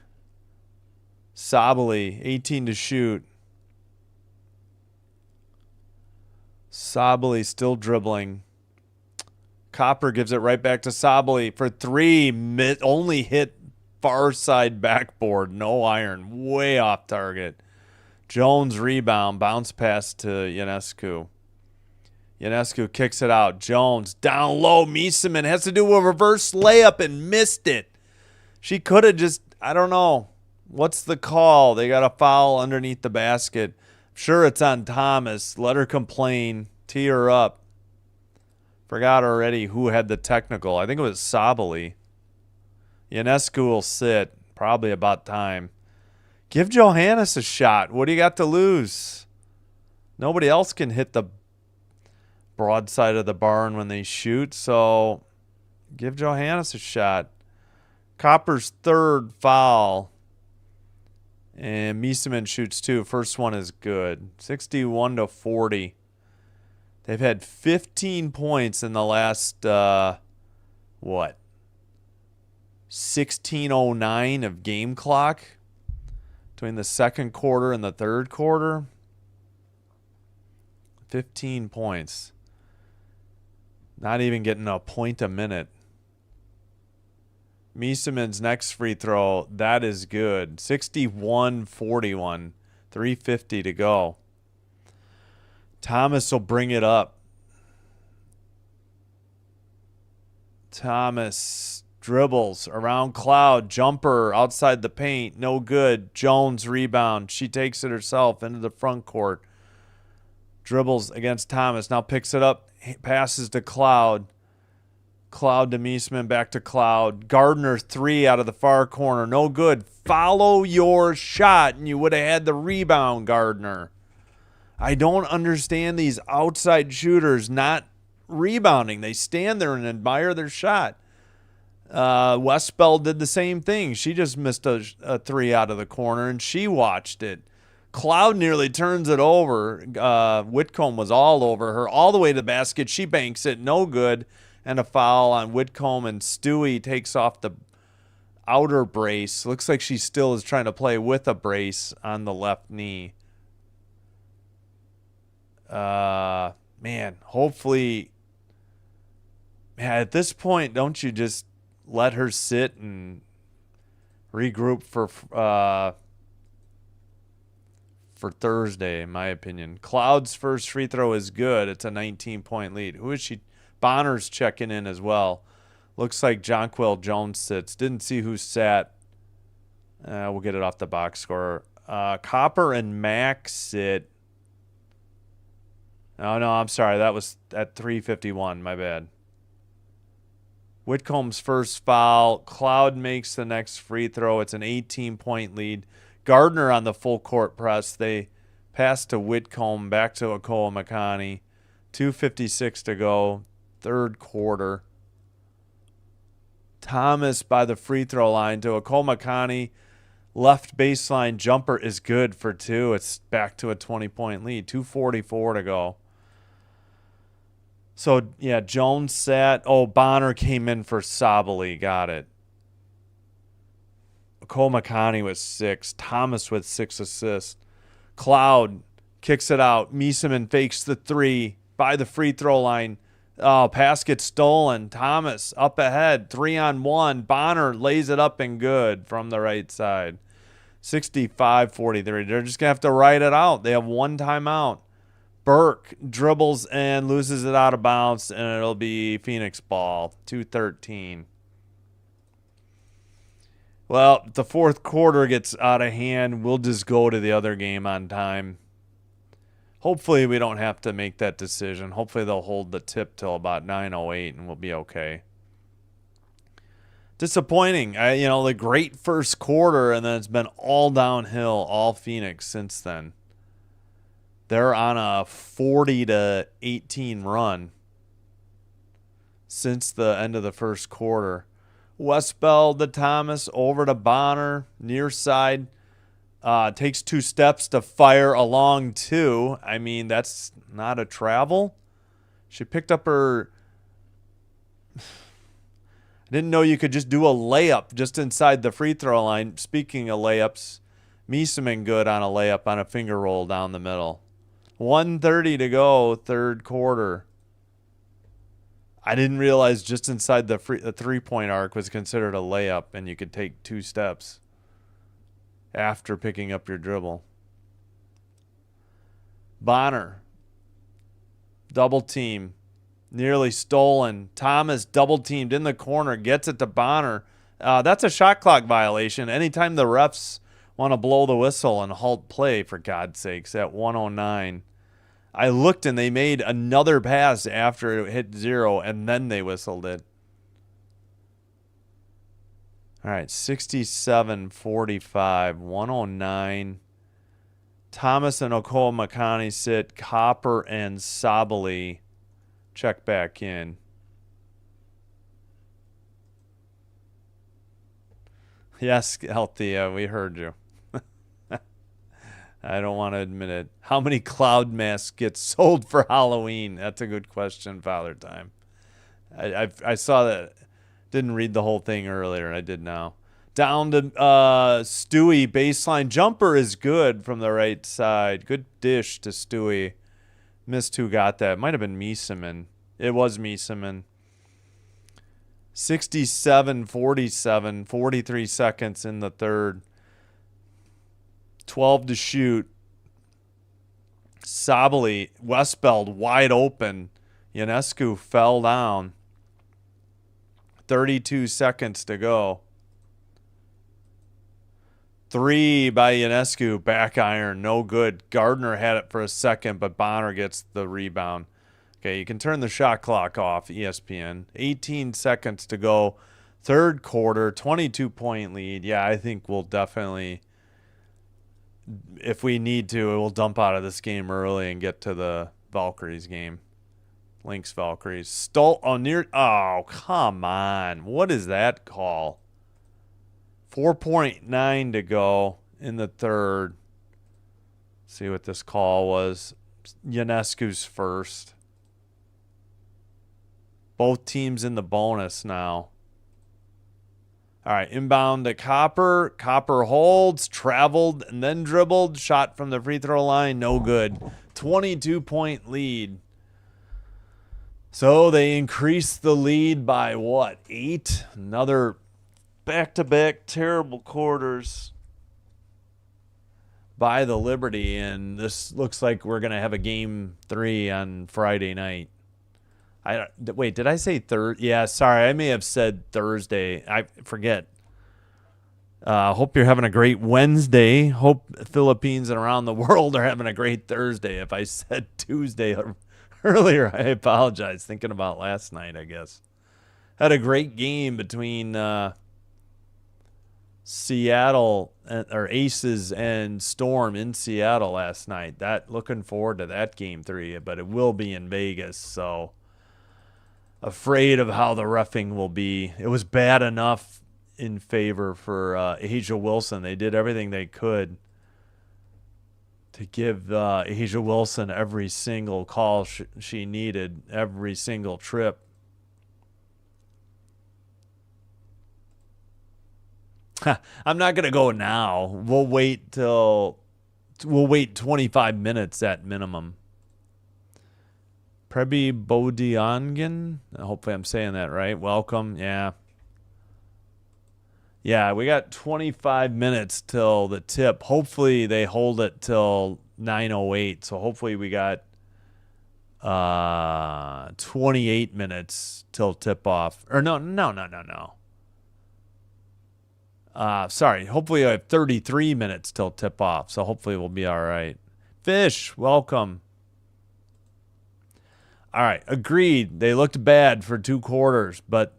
Sabali, 18 to shoot. Sabali still dribbling. Copper gives it right back to Sabali for 3. Only hit far side backboard. No iron. Way off target. Jones rebound. Bounce pass to Ionescu. Ionescu kicks it out. Jones down low. Miesemann has to do a reverse layup and missed it. She could have just, I don't know. What's the call? They got a foul underneath the basket. Sure, it's on Thomas. Let her complain. Tee her up. Forgot already who had the technical. I think it was Sabali. Ionescu will sit. Probably about time. Give Johannes a shot. What do you got to lose? Nobody else can hit the broadside of the barn when they shoot, so give Johannes a shot. Copper's 3rd foul. And Miesemann shoots 2. First one is good. 61 to 40. They've had 15 points in the last, 16:09 of game clock between the second quarter and the third quarter. 15 points. Not even getting a point a minute. Miesemann's next free throw, that is good. 61-41. 3:50 to go. Thomas will bring it up. Thomas dribbles around Cloud. Jumper outside the paint. No good. Jones rebound. She takes it herself into the front court. Dribbles against Thomas. Now picks it up. Passes to Cloud. Cloud to Miesemann. Back to Cloud. Gardner 3 out of the far corner. No good. Follow your shot, and you would have had the rebound, Gardner. I don't understand these outside shooters not rebounding. They stand there and admire their shot. Westbell did the same thing. She just missed a 3 out of the corner, and she watched it. Cloud nearly turns it over. Whitcomb was all over her, all the way to the basket. She banks it, no good, and a foul on Whitcomb, and Stewie takes off the outer brace. Looks like she still is trying to play with a brace on the left knee. Man, hopefully, at this point, don't you just let her sit and regroup for Thursday, in my opinion. Cloud's first free throw is good. It's a 19-point lead. Who is she? Bonner's checking in as well. Looks like Jonquil Jones sits. Didn't see who sat. We'll get it off the box score. Copper and Mac sit. Oh, no, I'm sorry. That was at 3:51. My bad. Whitcomb's first foul. Cloud makes the next free throw. It's an 18-point lead. Gardner on the full court press. They pass to Whitcomb, back to Okoa Makani. 2:56 to go. Third quarter. Thomas by the free throw line to Okoa Makani. Left baseline jumper is good for 2. It's back to a 20-point lead. 2:44 to go. So, yeah, Jones sat. Oh, Bonner came in for Sabali. Got it. Cole McConney with 6. Thomas with 6 assists. Cloud kicks it out. Miesemann fakes the 3 by the free throw line. Oh, pass gets stolen. Thomas up ahead. 3-on-1. Bonner lays it up and good from the right side. 65-43. They're just going to have to ride it out. They have one timeout. Burke dribbles and loses it out of bounds, and it'll be Phoenix ball. 2:13. Well, if the fourth quarter gets out of hand, we'll just go to the other game on time. Hopefully we don't have to make that decision. Hopefully they'll hold the tip till about 9:08 and we'll be okay. Disappointing. The great first quarter, and then it's been all downhill, all Phoenix since then. They're on a 40-18 run since the end of the first quarter. Westbeld to Thomas, over to Bonner, near side. Takes 2 steps to fire along 2. I mean, that's not a travel. She picked up her... I didn't know you could just do a layup just inside the free throw line. Speaking of layups, Mieseman good on a layup on a finger roll down the middle. 1:30 to go, third quarter. I didn't realize just inside the three-point arc was considered a layup, and you could take 2 steps after picking up your dribble. Bonner, double team, nearly stolen. Thomas double teamed in the corner, gets it to Bonner. That's a shot clock violation. Anytime the refs want to blow the whistle and halt play, for God's sakes, at 1:09. I looked and they made another pass after it hit 0, and then they whistled it. All right, 67-45, 109. Thomas and Okoa-Makani sit. Copper and Sabali check back in. Yes, Althea, we heard you. I don't want to admit it. How many cloud masks get sold for Halloween? That's a good question, Father Time. I saw that. Didn't read the whole thing earlier. I did now. Down to Stewie. Baseline jumper is good from the right side. Good dish to Stewie. Missed who got that. Might have been Mieseman. It was Mieseman. 67-47. 43 seconds in the third. 12 to shoot. Sabali, Westbeld wide open. Ionescu fell down. 32 seconds to go. 3 by Ionescu, back iron, no good. Gardner had it for a second, but Bonner gets the rebound. Okay, you can turn the shot clock off, ESPN. 18 seconds to go. Third quarter, 22-point lead. Yeah, I think we'll definitely... If we need to, we'll dump out of this game early and get to the Valkyries game. Lynx Valkyries. Oh, come on. What is that call? 4.9 to go in the third. See what this call was. Ionescu's first. Both teams in the bonus now. All right, inbound to Copper. Copper holds, traveled, and then dribbled. Shot from the free throw line, no good. 22-point lead. So they increased the lead by what, 8? Another back-to-back terrible quarters by the Liberty, and this looks like we're going to have a game 3 on Friday night. Wait, did I say Thursday? Yeah, sorry, I may have said Thursday. I forget. Hope you're having a great Wednesday. Hope Philippines and around the world are having a great Thursday. If I said Tuesday earlier, I apologize. Thinking about last night, I guess. Had a great game between Seattle or Aces and Storm in Seattle last night. Looking forward to that game 3, but it will be in Vegas, so afraid of how the reffing will be. It was bad enough in favor for Asia Wilson. They did everything they could to give Asia Wilson every single call she needed, every single trip. I'm not going to go now. We'll wait 25 minutes at minimum. Prebi Bodiangan. Hopefully I'm saying that right. Welcome. Yeah. Yeah, we got 25 minutes till the tip. Hopefully they hold it till 9:08. So hopefully we got 28 minutes till tip off. Or no. Sorry. Hopefully I have 33 minutes till tip off. So hopefully we'll be all right. Fish, welcome. All right, agreed. They looked bad for 2 quarters, but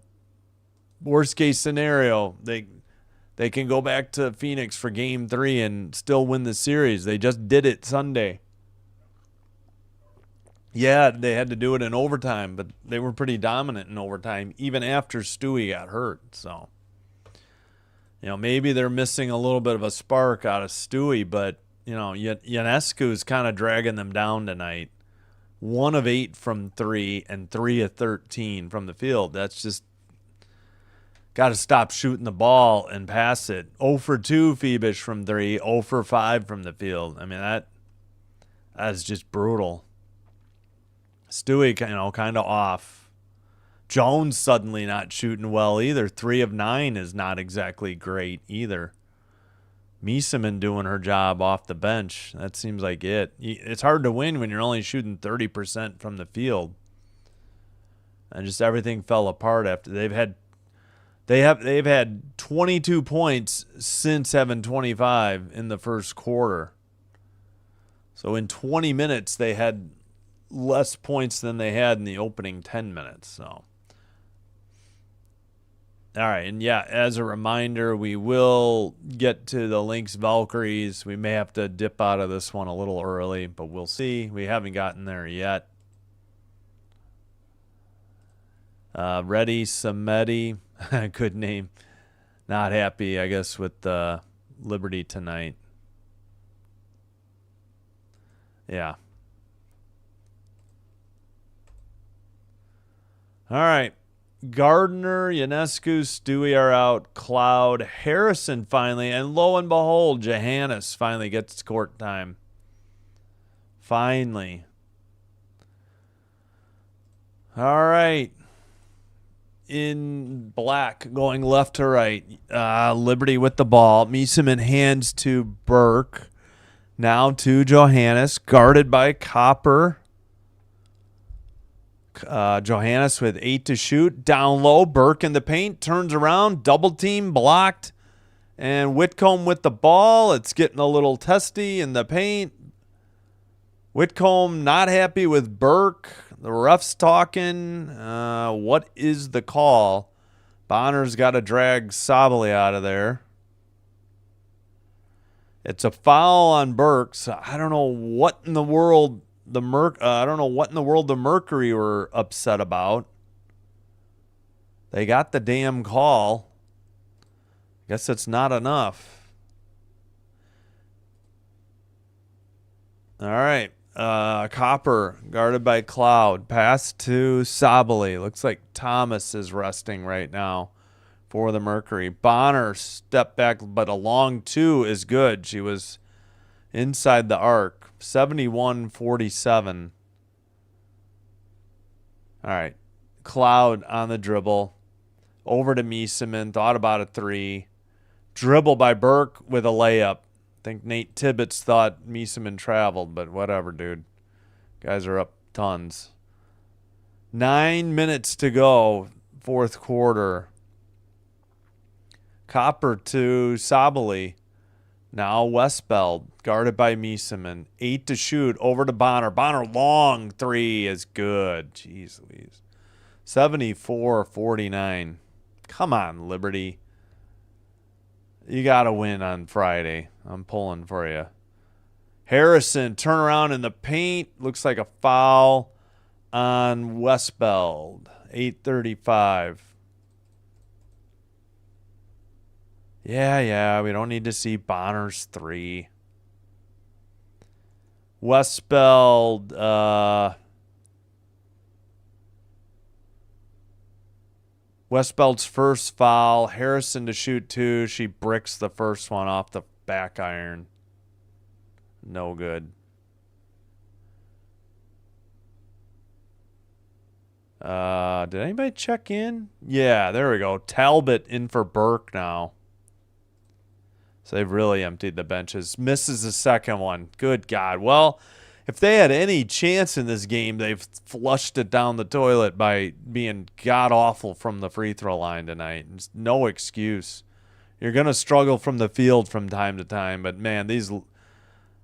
worst case scenario, they can go back to Phoenix for game 3 and still win the series. They just did it Sunday. Yeah, they had to do it in overtime, but they were pretty dominant in overtime, even after Stewie got hurt. So, maybe they're missing a little bit of a spark out of Stewie, but, Ionescu's kind of dragging them down tonight. 1 of 8 from 3 and 3 of 13 from the field. That's just got to stop shooting the ball and pass it. 0 for 2 Phoebus from 3, 0 for 5 from the field. I mean, that's just brutal. Stewie, kind of off. Jones suddenly not shooting well either. 3 of 9 is not exactly great either. Miesemann doing her job off the bench. That seems like it. It's hard to win when you're only shooting 30% from the field. And just everything fell apart after they've had 22 points since having 25 in the first quarter. So in 20 minutes they had less points than they had in the opening 10 minutes. So all right, and yeah, as a reminder, we will get to the Lynx Valkyries. We may have to dip out of this one a little early, but we'll see. We haven't gotten there yet. Ready Samedi, good name. Not happy, I guess, with Liberty tonight. Yeah. All right. Gardner, Ionescu, Stewie are out. Cloud, Harrison finally, and lo and behold, Johannes finally gets court time. Finally. All right. In black, going left to right. Liberty with the ball. Miesemann hands to Burke. Now to Johannes, guarded by Copper. Johannes with 8 to shoot. Down low, Burke in the paint. Turns around, double team, blocked. And Whitcomb with the ball. It's getting a little testy in the paint. Whitcomb not happy with Burke. The ref's talking. What is the call? Bonner's got to drag Sabali out of there. It's a foul on Burke. So I don't know what in the world the Mercury were upset about. They got the damn call. Guess it's not enough. All right. Copper guarded by Cloud. Pass to Sabali. Looks like Thomas is resting right now for the Mercury. Bonner stepped back, but a long 2 is good. She was inside the arc. 71-47. All right. Cloud on the dribble. Over to Miesemann. Thought about a 3. Dribble by Burke with a layup. I think Nate Tibbetts thought Miesemann traveled, but whatever, dude. Guys are up tons. 9 minutes to go, fourth quarter. Copper to Sabali. Now Westbeld, guarded by Miesemann. 8 to shoot, over to Bonner. Bonner, long 3 is good. Jeez Louise. 74-49. Come on, Liberty. You got to win on Friday. I'm pulling for you. Harrison, turn around in the paint. Looks like a foul on Westbeld. 8:35. Yeah, we don't need to see Bonner's 3. Westbeld, Westbeld's first foul. Harrison to shoot 2. She bricks the first one off the back iron. No good. Did anybody check in? Yeah, there we go. Talbot in for Burke now. So they've really emptied the benches. Misses the second one. Good God. Well, if they had any chance in this game, they've flushed it down the toilet by being god-awful from the free throw line tonight. There's no excuse. You're going to struggle from the field from time to time, but, man, these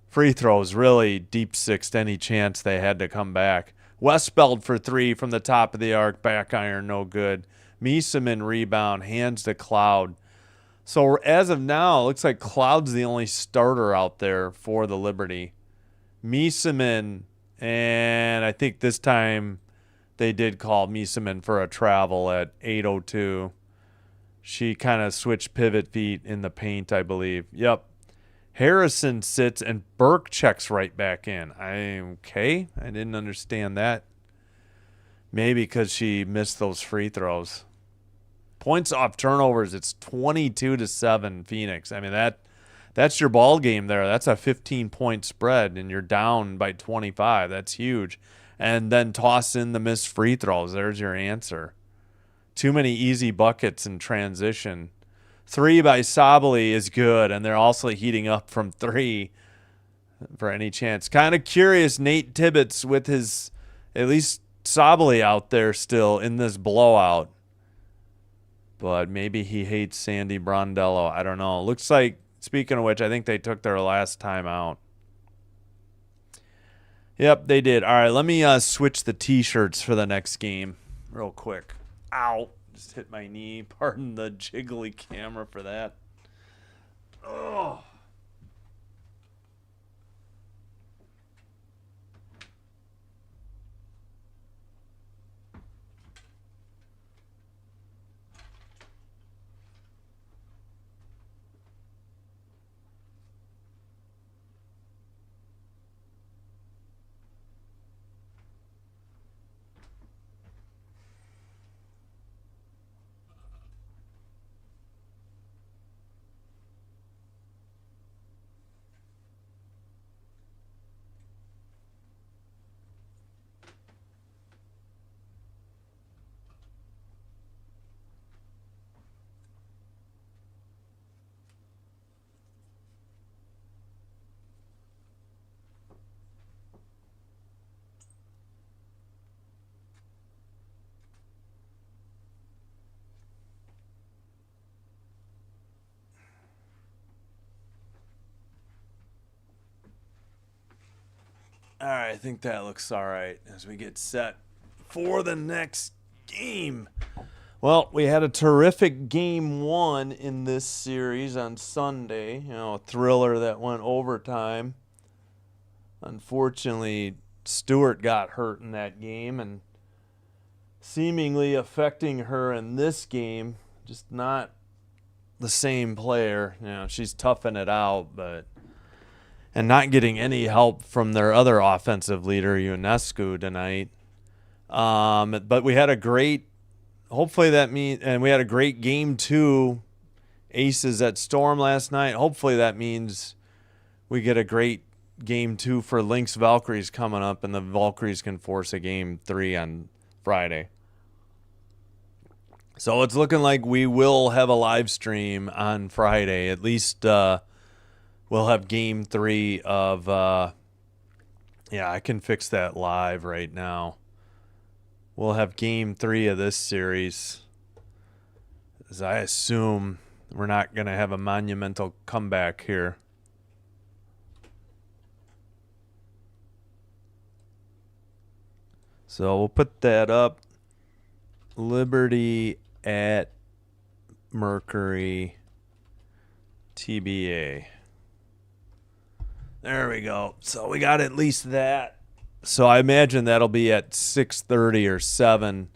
free throws really deep-sixed any chance they had to come back. Westbeld for three from the top of the arc. Back iron, no good. Mieseman rebound. Hands to Cloud. So as of now, it looks like Cloud's the only starter out there for the Liberty. Mieseman, and I think this time they did call Mieseman for a travel at 8:02. She kind of switched pivot feet in the paint, I believe. Yep. Harrison sits and Burke checks right back in. Okay. I didn't understand that. Maybe because she missed those free throws. Points off turnovers, it's 22-7 Phoenix. I mean, that's your ball game there. That's a 15-point spread, and you're down by 25. That's huge. And then toss in the missed free throws. There's your answer. Too many easy buckets in transition. 3 by Sabali is good, and they're also heating up from 3 for any chance. Kind of curious, Nate Tibbetts with his, at least Sabali out there still in this blowout. But maybe he hates Sandy Brondello. I don't know. Looks like, speaking of which, I think they took their last time out. Yep, they did. All right, let me switch the T-shirts for the next game real quick. Ow. Just hit my knee. Pardon the jiggly camera for that. Oh. All right, I think that looks all right as we get set for the next game. Well, we had a terrific game 1 in this series on Sunday. You know, a thriller that went overtime. Unfortunately, Stewart got hurt in that game and seemingly affecting her in this game. Just not the same player. You know, she's toughing it out, but and not getting any help from their other offensive leader, Ionescu, tonight. But we had a great, hopefully that means, and we had a great game 2, Aces at Storm last night. Hopefully that means we get a great game 2 for Lynx Valkyries coming up, and the Valkyries can force a game 3 on Friday. So it's looking like we will have a live stream on Friday. At least we'll have game 3 of, yeah, I can fix that live right now. We'll have game 3 of this series, as I assume we're not going to have a monumental comeback here. So we'll put that up. Liberty at Mercury TBA. There we go. So we got at least that. So I imagine that'll be at 6:30 or 7.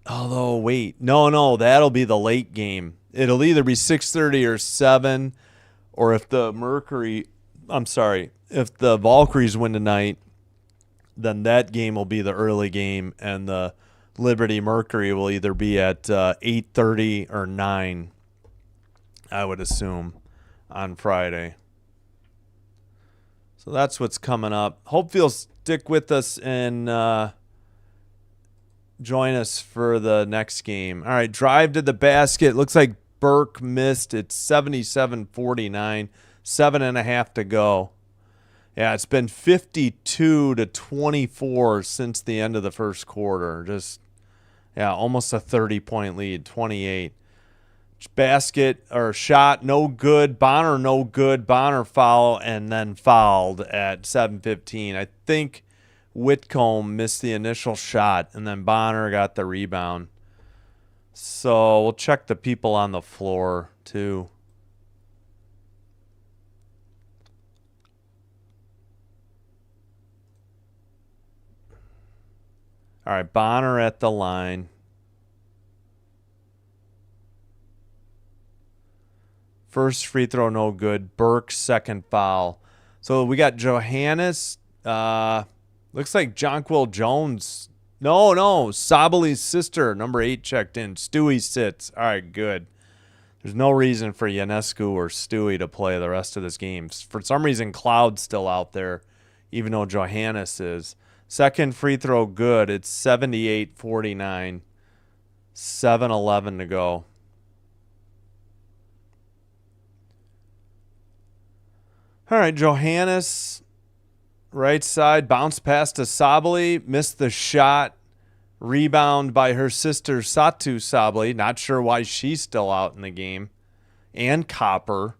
Although, wait. No, that'll be the late game. It'll either be 6:30 or 7, or if the if the Valkyries win tonight, then that game will be the early game, and the Liberty Mercury will either be at 8:30 or 9, I would assume, on Friday. So that's what's coming up. Hope you'll stick with us and join us for the next game. All right, drive to the basket. Looks like Burke missed. It's 77-49, 7.5 to go. Yeah, it's been 52-24 since the end of the first quarter. Just, yeah, almost a 30-point lead, 28. Basket or shot, no good. Bonner, no good. Bonner foul and then fouled at 7:15. I think Whitcomb missed the initial shot, and then Bonner got the rebound. So we'll check the people on the floor, too. All right, Bonner at the line. First free throw, no good. Burke's second foul. So we got Johannes. Looks like Jonquil Jones. No. Sabali's sister, number 8, checked in. Stewie sits. All right, good. There's no reason for Ionescu or Stewie to play the rest of this game. For some reason, Cloud's still out there, even though Johannes is. Second free throw, good. It's 78-49. 7:11 to go. All right, Johannes, right side, bounce pass to Sabali, missed the shot, rebound by her sister Satu Sabali. Not sure why she's still out in the game. And Copper.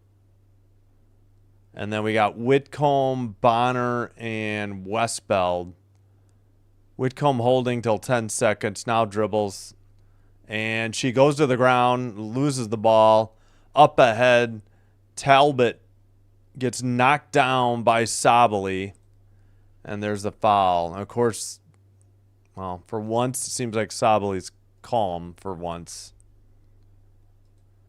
And then we got Whitcomb, Bonner, and Westbeld. Whitcomb holding till 10 seconds, now dribbles. And she goes to the ground, loses the ball, up ahead. Talbot gets knocked down by Sabali, and there's the foul. And of course, well, for once, it seems like Sabali's calm for once.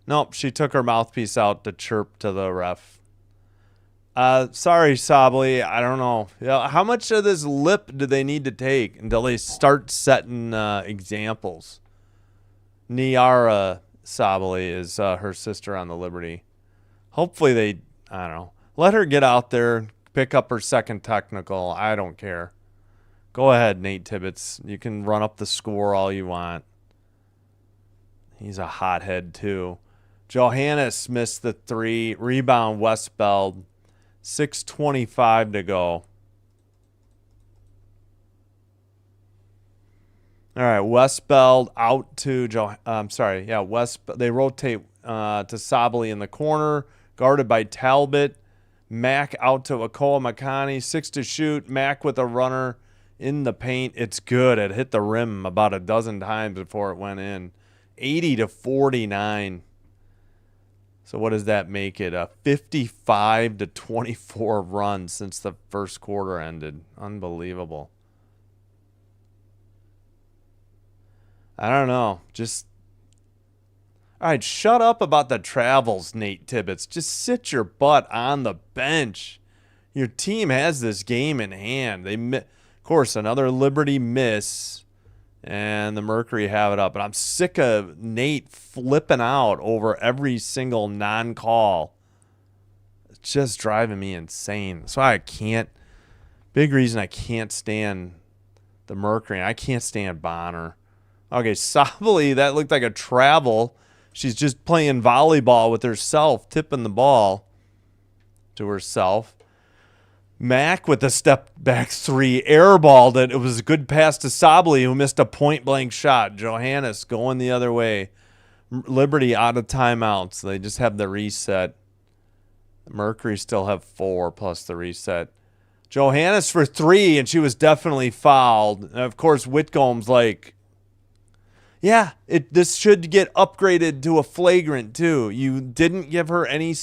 Nope, she took her mouthpiece out to chirp to the ref. Sorry, Sabali, I don't know. Yeah, how much of this lip do they need to take until they start setting examples? Niara Sabali is her sister on the Liberty. Hopefully they, I don't know. Let her get out there, pick up her second technical. I don't care. Go ahead, Nate Tibbetts. You can run up the score all you want. He's a hothead, too. Johannes missed the 3. Rebound, Westbeld. 6:25 to go. All right, Westbeld out to they rotate to Sabali in the corner, guarded by Talbot. Mack out to Akoa Makani, 6 to shoot. Mack with a runner in the paint. It's good. It hit the rim about a dozen times before it went in. 80-49. So what does that make it? A 55-24 run since the first quarter ended. Unbelievable. I don't know. Just, all right, shut up about the travels, Nate Tibbetts. Just sit your butt on the bench. Your team has this game in hand. Of course, another Liberty miss, and the Mercury have it up. And I'm sick of Nate flipping out over every single non-call. It's just driving me insane. That's why I can't. Big reason I can't stand the Mercury. I can't stand Bonner. Okay, Sabali, that looked like a travel. She's just playing volleyball with herself, tipping the ball to herself. Mack with a step back 3, airballed it. It was a good pass to Sabali, who missed a point-blank shot. Johannes going the other way. Liberty out of timeouts. They just have the reset. Mercury still have 4 plus the reset. Johannes for 3, and she was definitely fouled. And of course, Whitcomb's like, yeah, this should get upgraded to a flagrant too. You didn't give her any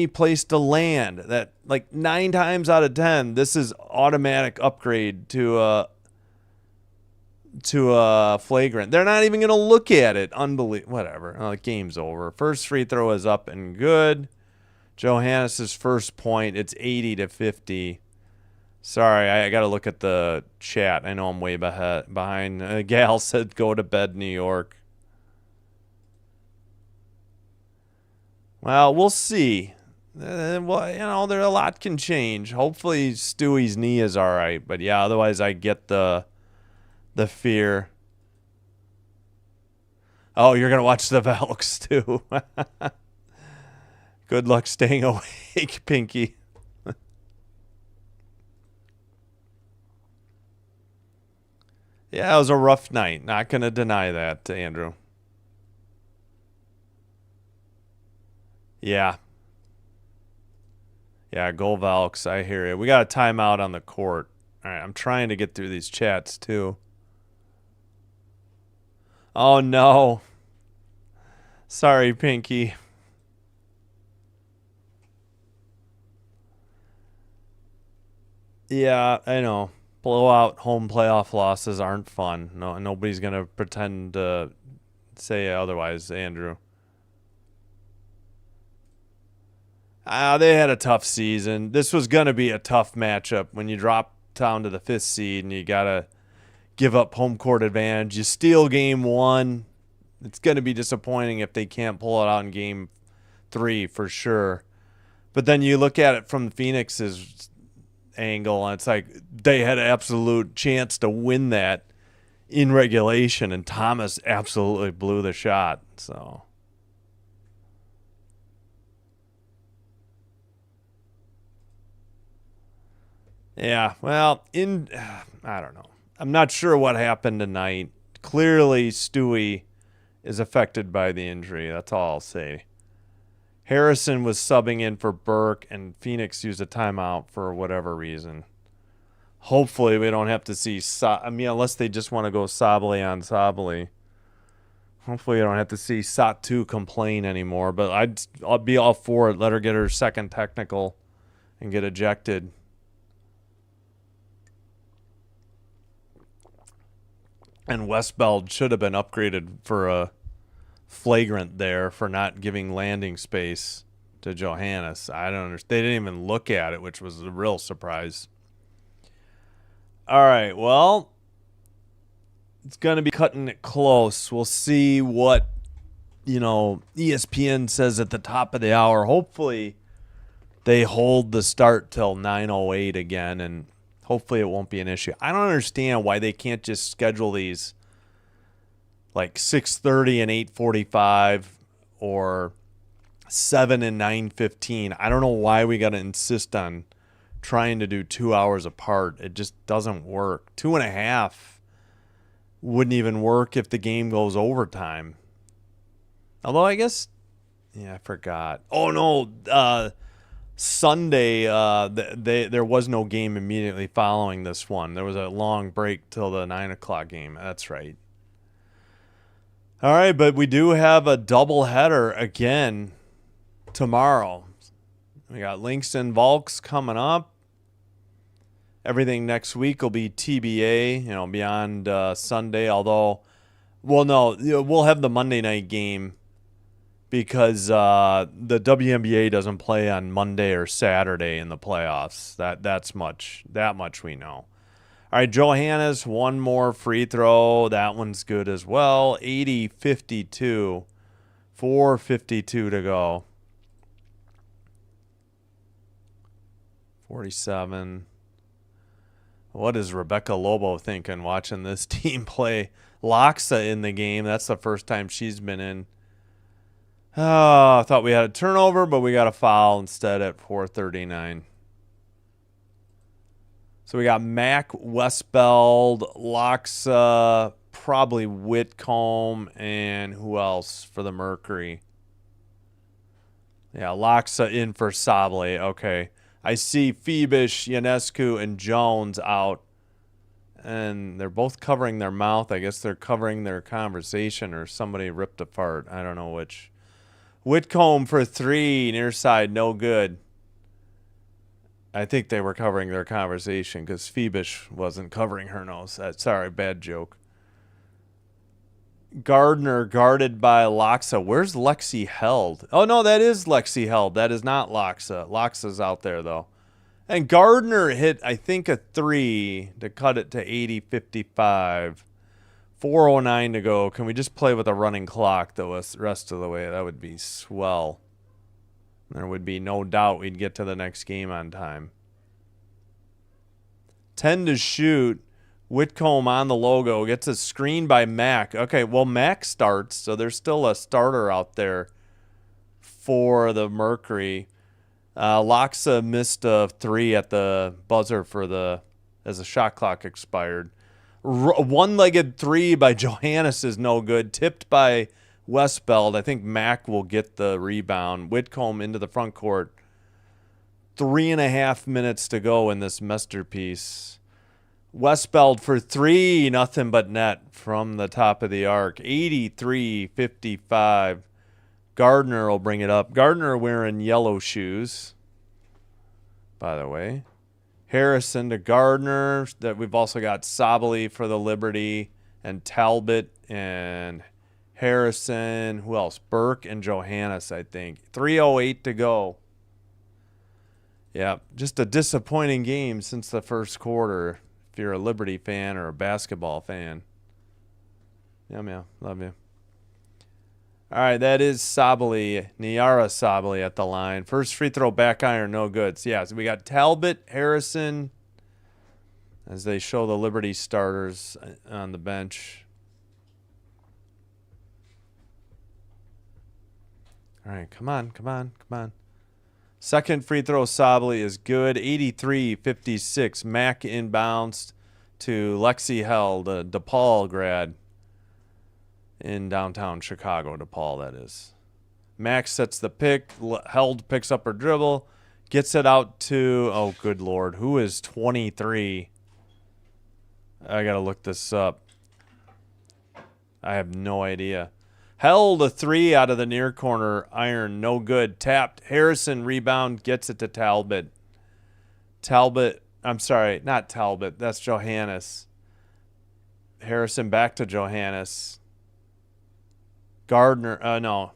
place to land. That, like, 9 times out of 10, this is automatic upgrade to a flagrant. They're not even going to look at it. Unbelievable. Whatever. The game's over. First free throw is up and good. Johannes' first point. It's 80-50. Sorry, I got to look at the chat. I know I'm way behind. Gal said, go to bed, New York. Well, we'll see. Well, a lot can change. Hopefully Stewie's knee is all right. But, yeah, otherwise I get the The fear. Oh, you're going to watch the Valks too. Good luck staying awake, Pinky. Yeah, it was a rough night. Not going to deny that, Andrew. Yeah. Yeah, go Valks. I hear you. We got a timeout on the court. All right, I'm trying to get through these chats too. Oh, no. Sorry, Pinky. Yeah, I know. Blowout home playoff losses aren't fun. No, nobody's going to pretend to say otherwise, Andrew. They had a tough season. This was going to be a tough matchup when you drop down to the 5th seed and you got to give up home court advantage. You steal game 1. It's going to be disappointing if they can't pull it out in game 3 for sure. But then you look at it from Phoenix's angle, and it's like they had an absolute chance to win that in regulation, and Thomas absolutely blew the shot. So, yeah, well, I don't know. I'm not sure what happened tonight. Clearly, Stewie is affected by the injury. That's all I'll say. Harrison was subbing in for Burke, and Phoenix used a timeout for whatever reason. Hopefully, we don't have to see. Unless they just want to go Sabali on Sabali. Hopefully, we don't have to see Satu complain anymore. But I'll be all for it. Let her get her second technical and get ejected. And Westbeld should have been upgraded for a flagrant there for not giving landing space to Johannes. I don't understand. They didn't even look at it, which was a real surprise. All right, well, it's going to be cutting it close. We'll see what, ESPN says at the top of the hour. Hopefully they hold the start till 9:08 again, and hopefully it won't be an issue. I don't understand why they can't just schedule these like 6:30 and 8:45 or 7 and 9:15. I don't know why we got to insist on trying to do 2 hours apart. It just doesn't work. 2.5 wouldn't even work if the game goes overtime. Although I guess, I forgot. Oh no, Sunday there was no game immediately following this one. There was a long break till the 9:00 game. That's right. All right, but we do have a doubleheader again tomorrow. We got Lynx and Valks coming up. Everything next week will be TBA, beyond Sunday. Although, well, no, we'll have the Monday night game because the WNBA doesn't play on Monday or Saturday in the playoffs. That much we know. All right, Johannes, one more free throw. That one's good as well. 80-52. 4:52 to go. 47. What is Rebecca Lobo thinking watching this team play? Loxa in the game. That's the first time she's been in. Oh, I thought we had a turnover, but we got a foul instead at 4:39. So we got Mac, Westbeld, Loxa, probably Whitcomb, and who else for the Mercury? Yeah, Loxa in for Sable. Okay. I see Phoebish, Ionescu, and Jones out. And they're both covering their mouth. I guess they're covering their conversation or somebody ripped a fart. I don't know which. Whitcomb for 3, near side, no good. I think they were covering their conversation because Phoebish wasn't covering her nose. Sorry, bad joke. Gardner guarded by Loxa. Where's Lexi Held? Oh, no, that is Lexi Held. That is not Loxa. Loxa's out there, though. And Gardner hit, I think, a 3 to cut it to 80-55. 4:09 to go. Can we just play with a running clock the rest of the way? That would be swell. There would be no doubt we'd get to the next game on time. 10 to shoot Whitcomb on the logo. Gets a screen by Mack. Okay, well, Mack starts, so there's still a starter out there for the Mercury. Loxa missed a 3 at the buzzer as the shot clock expired. One-legged 3 by Johannes is no good. Tipped by Westbeld. I think Mack will get the rebound. Whitcomb into the front court. 3.5 minutes to go in this masterpiece. Westbeld for 3, nothing but net from the top of the arc. 83-55. Gardner will bring it up. Gardner wearing yellow shoes, by the way. Harrison to Gardner. That we've also got Sabali for the Liberty and Talbot and Harrison. Who else? Burke and Johannes, I think. 3:08 to go. Yeah, just a disappointing game since the first quarter. If you're a Liberty fan or a basketball fan. Yeah, man. Love you. All right, that is Sabali, Niara Sabali at the line. First free throw back iron, no good. So, yeah, so we got Talbot, Harrison, as they show the Liberty starters on the bench. All right, come on. Second free throw, Sabali is good. 83-56. Mack inbounds to Lexi Held, a DePaul grad in downtown Chicago. DePaul, that is. Mack sets the pick. Held picks up her dribble. Gets it out to, oh, good Lord. Who is 23? I got to look this up. I have no idea. Held a 3 out of the near corner iron. No good. Tapped. Harrison rebound. Gets it to Talbot. I'm sorry. Not Talbot. That's Johannes. Harrison back to Johannes. Gardner. No.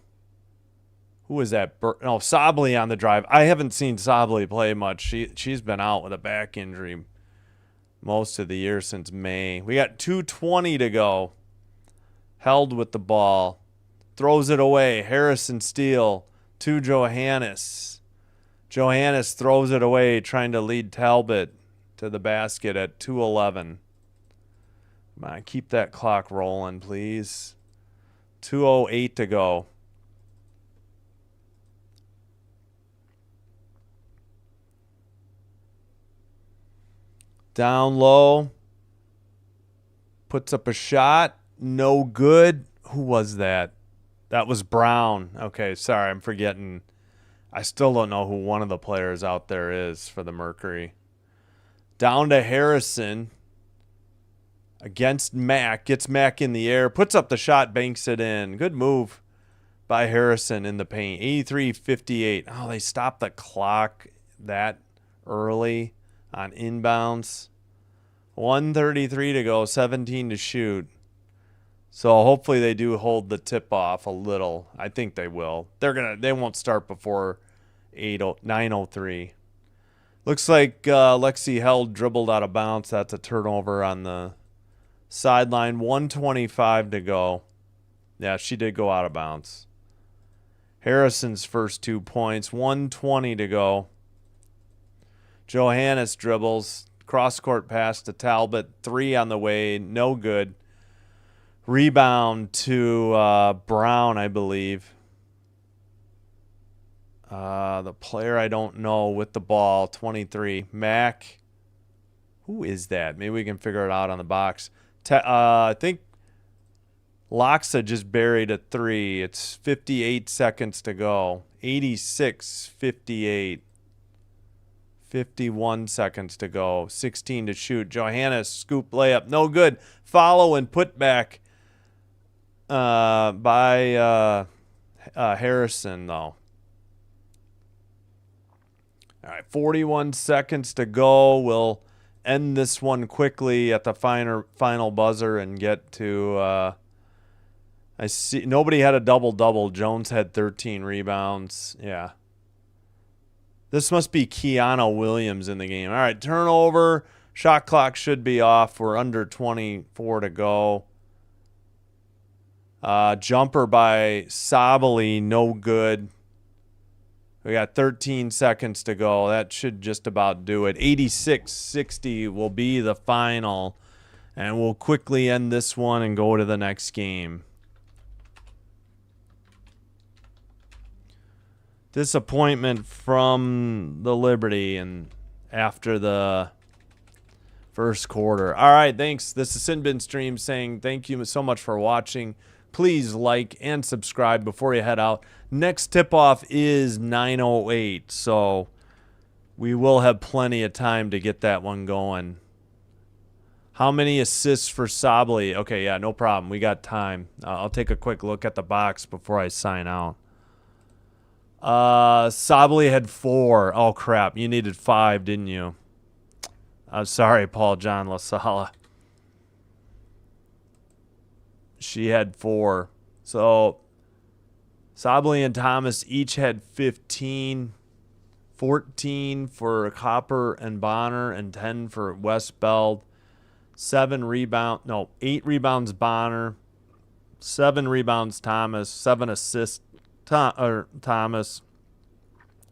Who was that? No, Sabali on the drive. I haven't seen Sabali play much. She's been out with a back injury most of the year since May. We got 2:20 to go. Held with the ball. Throws it away. Harrison steal to Johannes. Johannes throws it away, trying to lead Talbot to the basket at 2:11. Come on, keep that clock rolling, please. 2:08 to go. Down low. Puts up a shot. No good. Who was that? That was Brown. Okay, sorry, I'm forgetting. I still don't know who one of the players out there is for the Mercury. Down to Harrison. Against Mack. Gets Mack in the air. Puts up the shot, banks it in. Good move by Harrison in the paint. 83-58. Oh, they stopped the clock that early on inbounds. 1:33 to go. 17 to shoot. So hopefully they do hold the tip off a little. I think they will. They won't start before 9:03. Looks like Lexi Held dribbled out of bounds. That's a turnover on the sideline. 1:25 to go. Yeah, she did go out of bounds. Harrison's first 2 points. 1:20 to go. Johannes dribbles. Cross-court pass to Talbot. 3 on the way. No good. Rebound to Brown, I believe. The player I don't know with the ball. 23. Mack. Who is that? Maybe we can figure it out on the box. I think Loxa just buried a 3. It's 58 seconds to go. 86-58. 51 seconds to go. 16 to shoot. Johannes scoop layup. No good. Follow and put back by Harrison, though. All right, 41 seconds to go. We'll end this one quickly at the final buzzer and get to I see nobody had a double-double. Jones had 13 rebounds. Yeah. This must be Keanu Williams in the game. All right, turnover. Shot clock should be off. We're under 24 to go. Jumper by Sabali, no good. We got 13 seconds to go. That should just about do it. 86-60 will be the final And we'll quickly end this one and go to the next game. Disappointment from the Liberty and after the first quarter. All right, thanks. This is Sinbin Stream saying thank you so much for watching. Please like and subscribe before you head out. Next tip-off is 9:08, so we will have plenty of time to get that one going. How many assists for Sably? Okay, yeah, no problem. We got time. I'll take a quick look at the box before I sign out. Sably had 4. Oh, crap. You needed 5, didn't you? I'm sorry, Paul John LaSala. She had 4. So, Sably and Thomas each had 15. 14 for Copper and Bonner and 10 for Westbeld. 8 rebounds Bonner. 7 rebounds Thomas. 7 assists Thomas.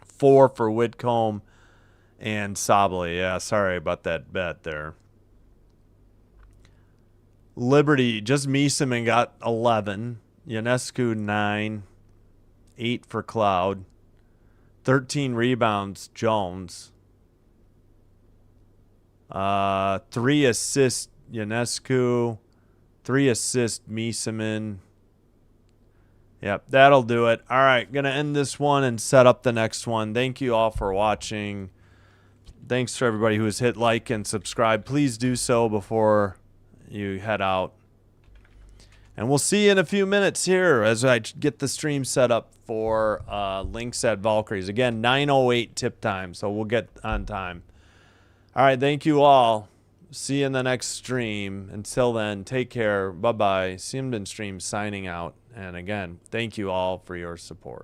4 for Whitcomb and Sably. Yeah, sorry about that bet there. Liberty, just Mieseman got 11. Ionescu 9. 8 for Cloud. 13 rebounds Jones. 3 assists Ionescu. 3 assists Mieseman. Yep, that'll do it. All right, going to end this one and set up the next one. Thank you all for watching. Thanks to everybody who has hit like and subscribe. Please do so before you head out. And we'll see you in a few minutes here as I get the stream set up for Lynx at Valkyries. Again, 9:08 tip time, so we'll get on time. All right, thank you all. See you in the next stream. Until then, take care. Bye-bye. Simden Stream signing out. And again, thank you all for your support.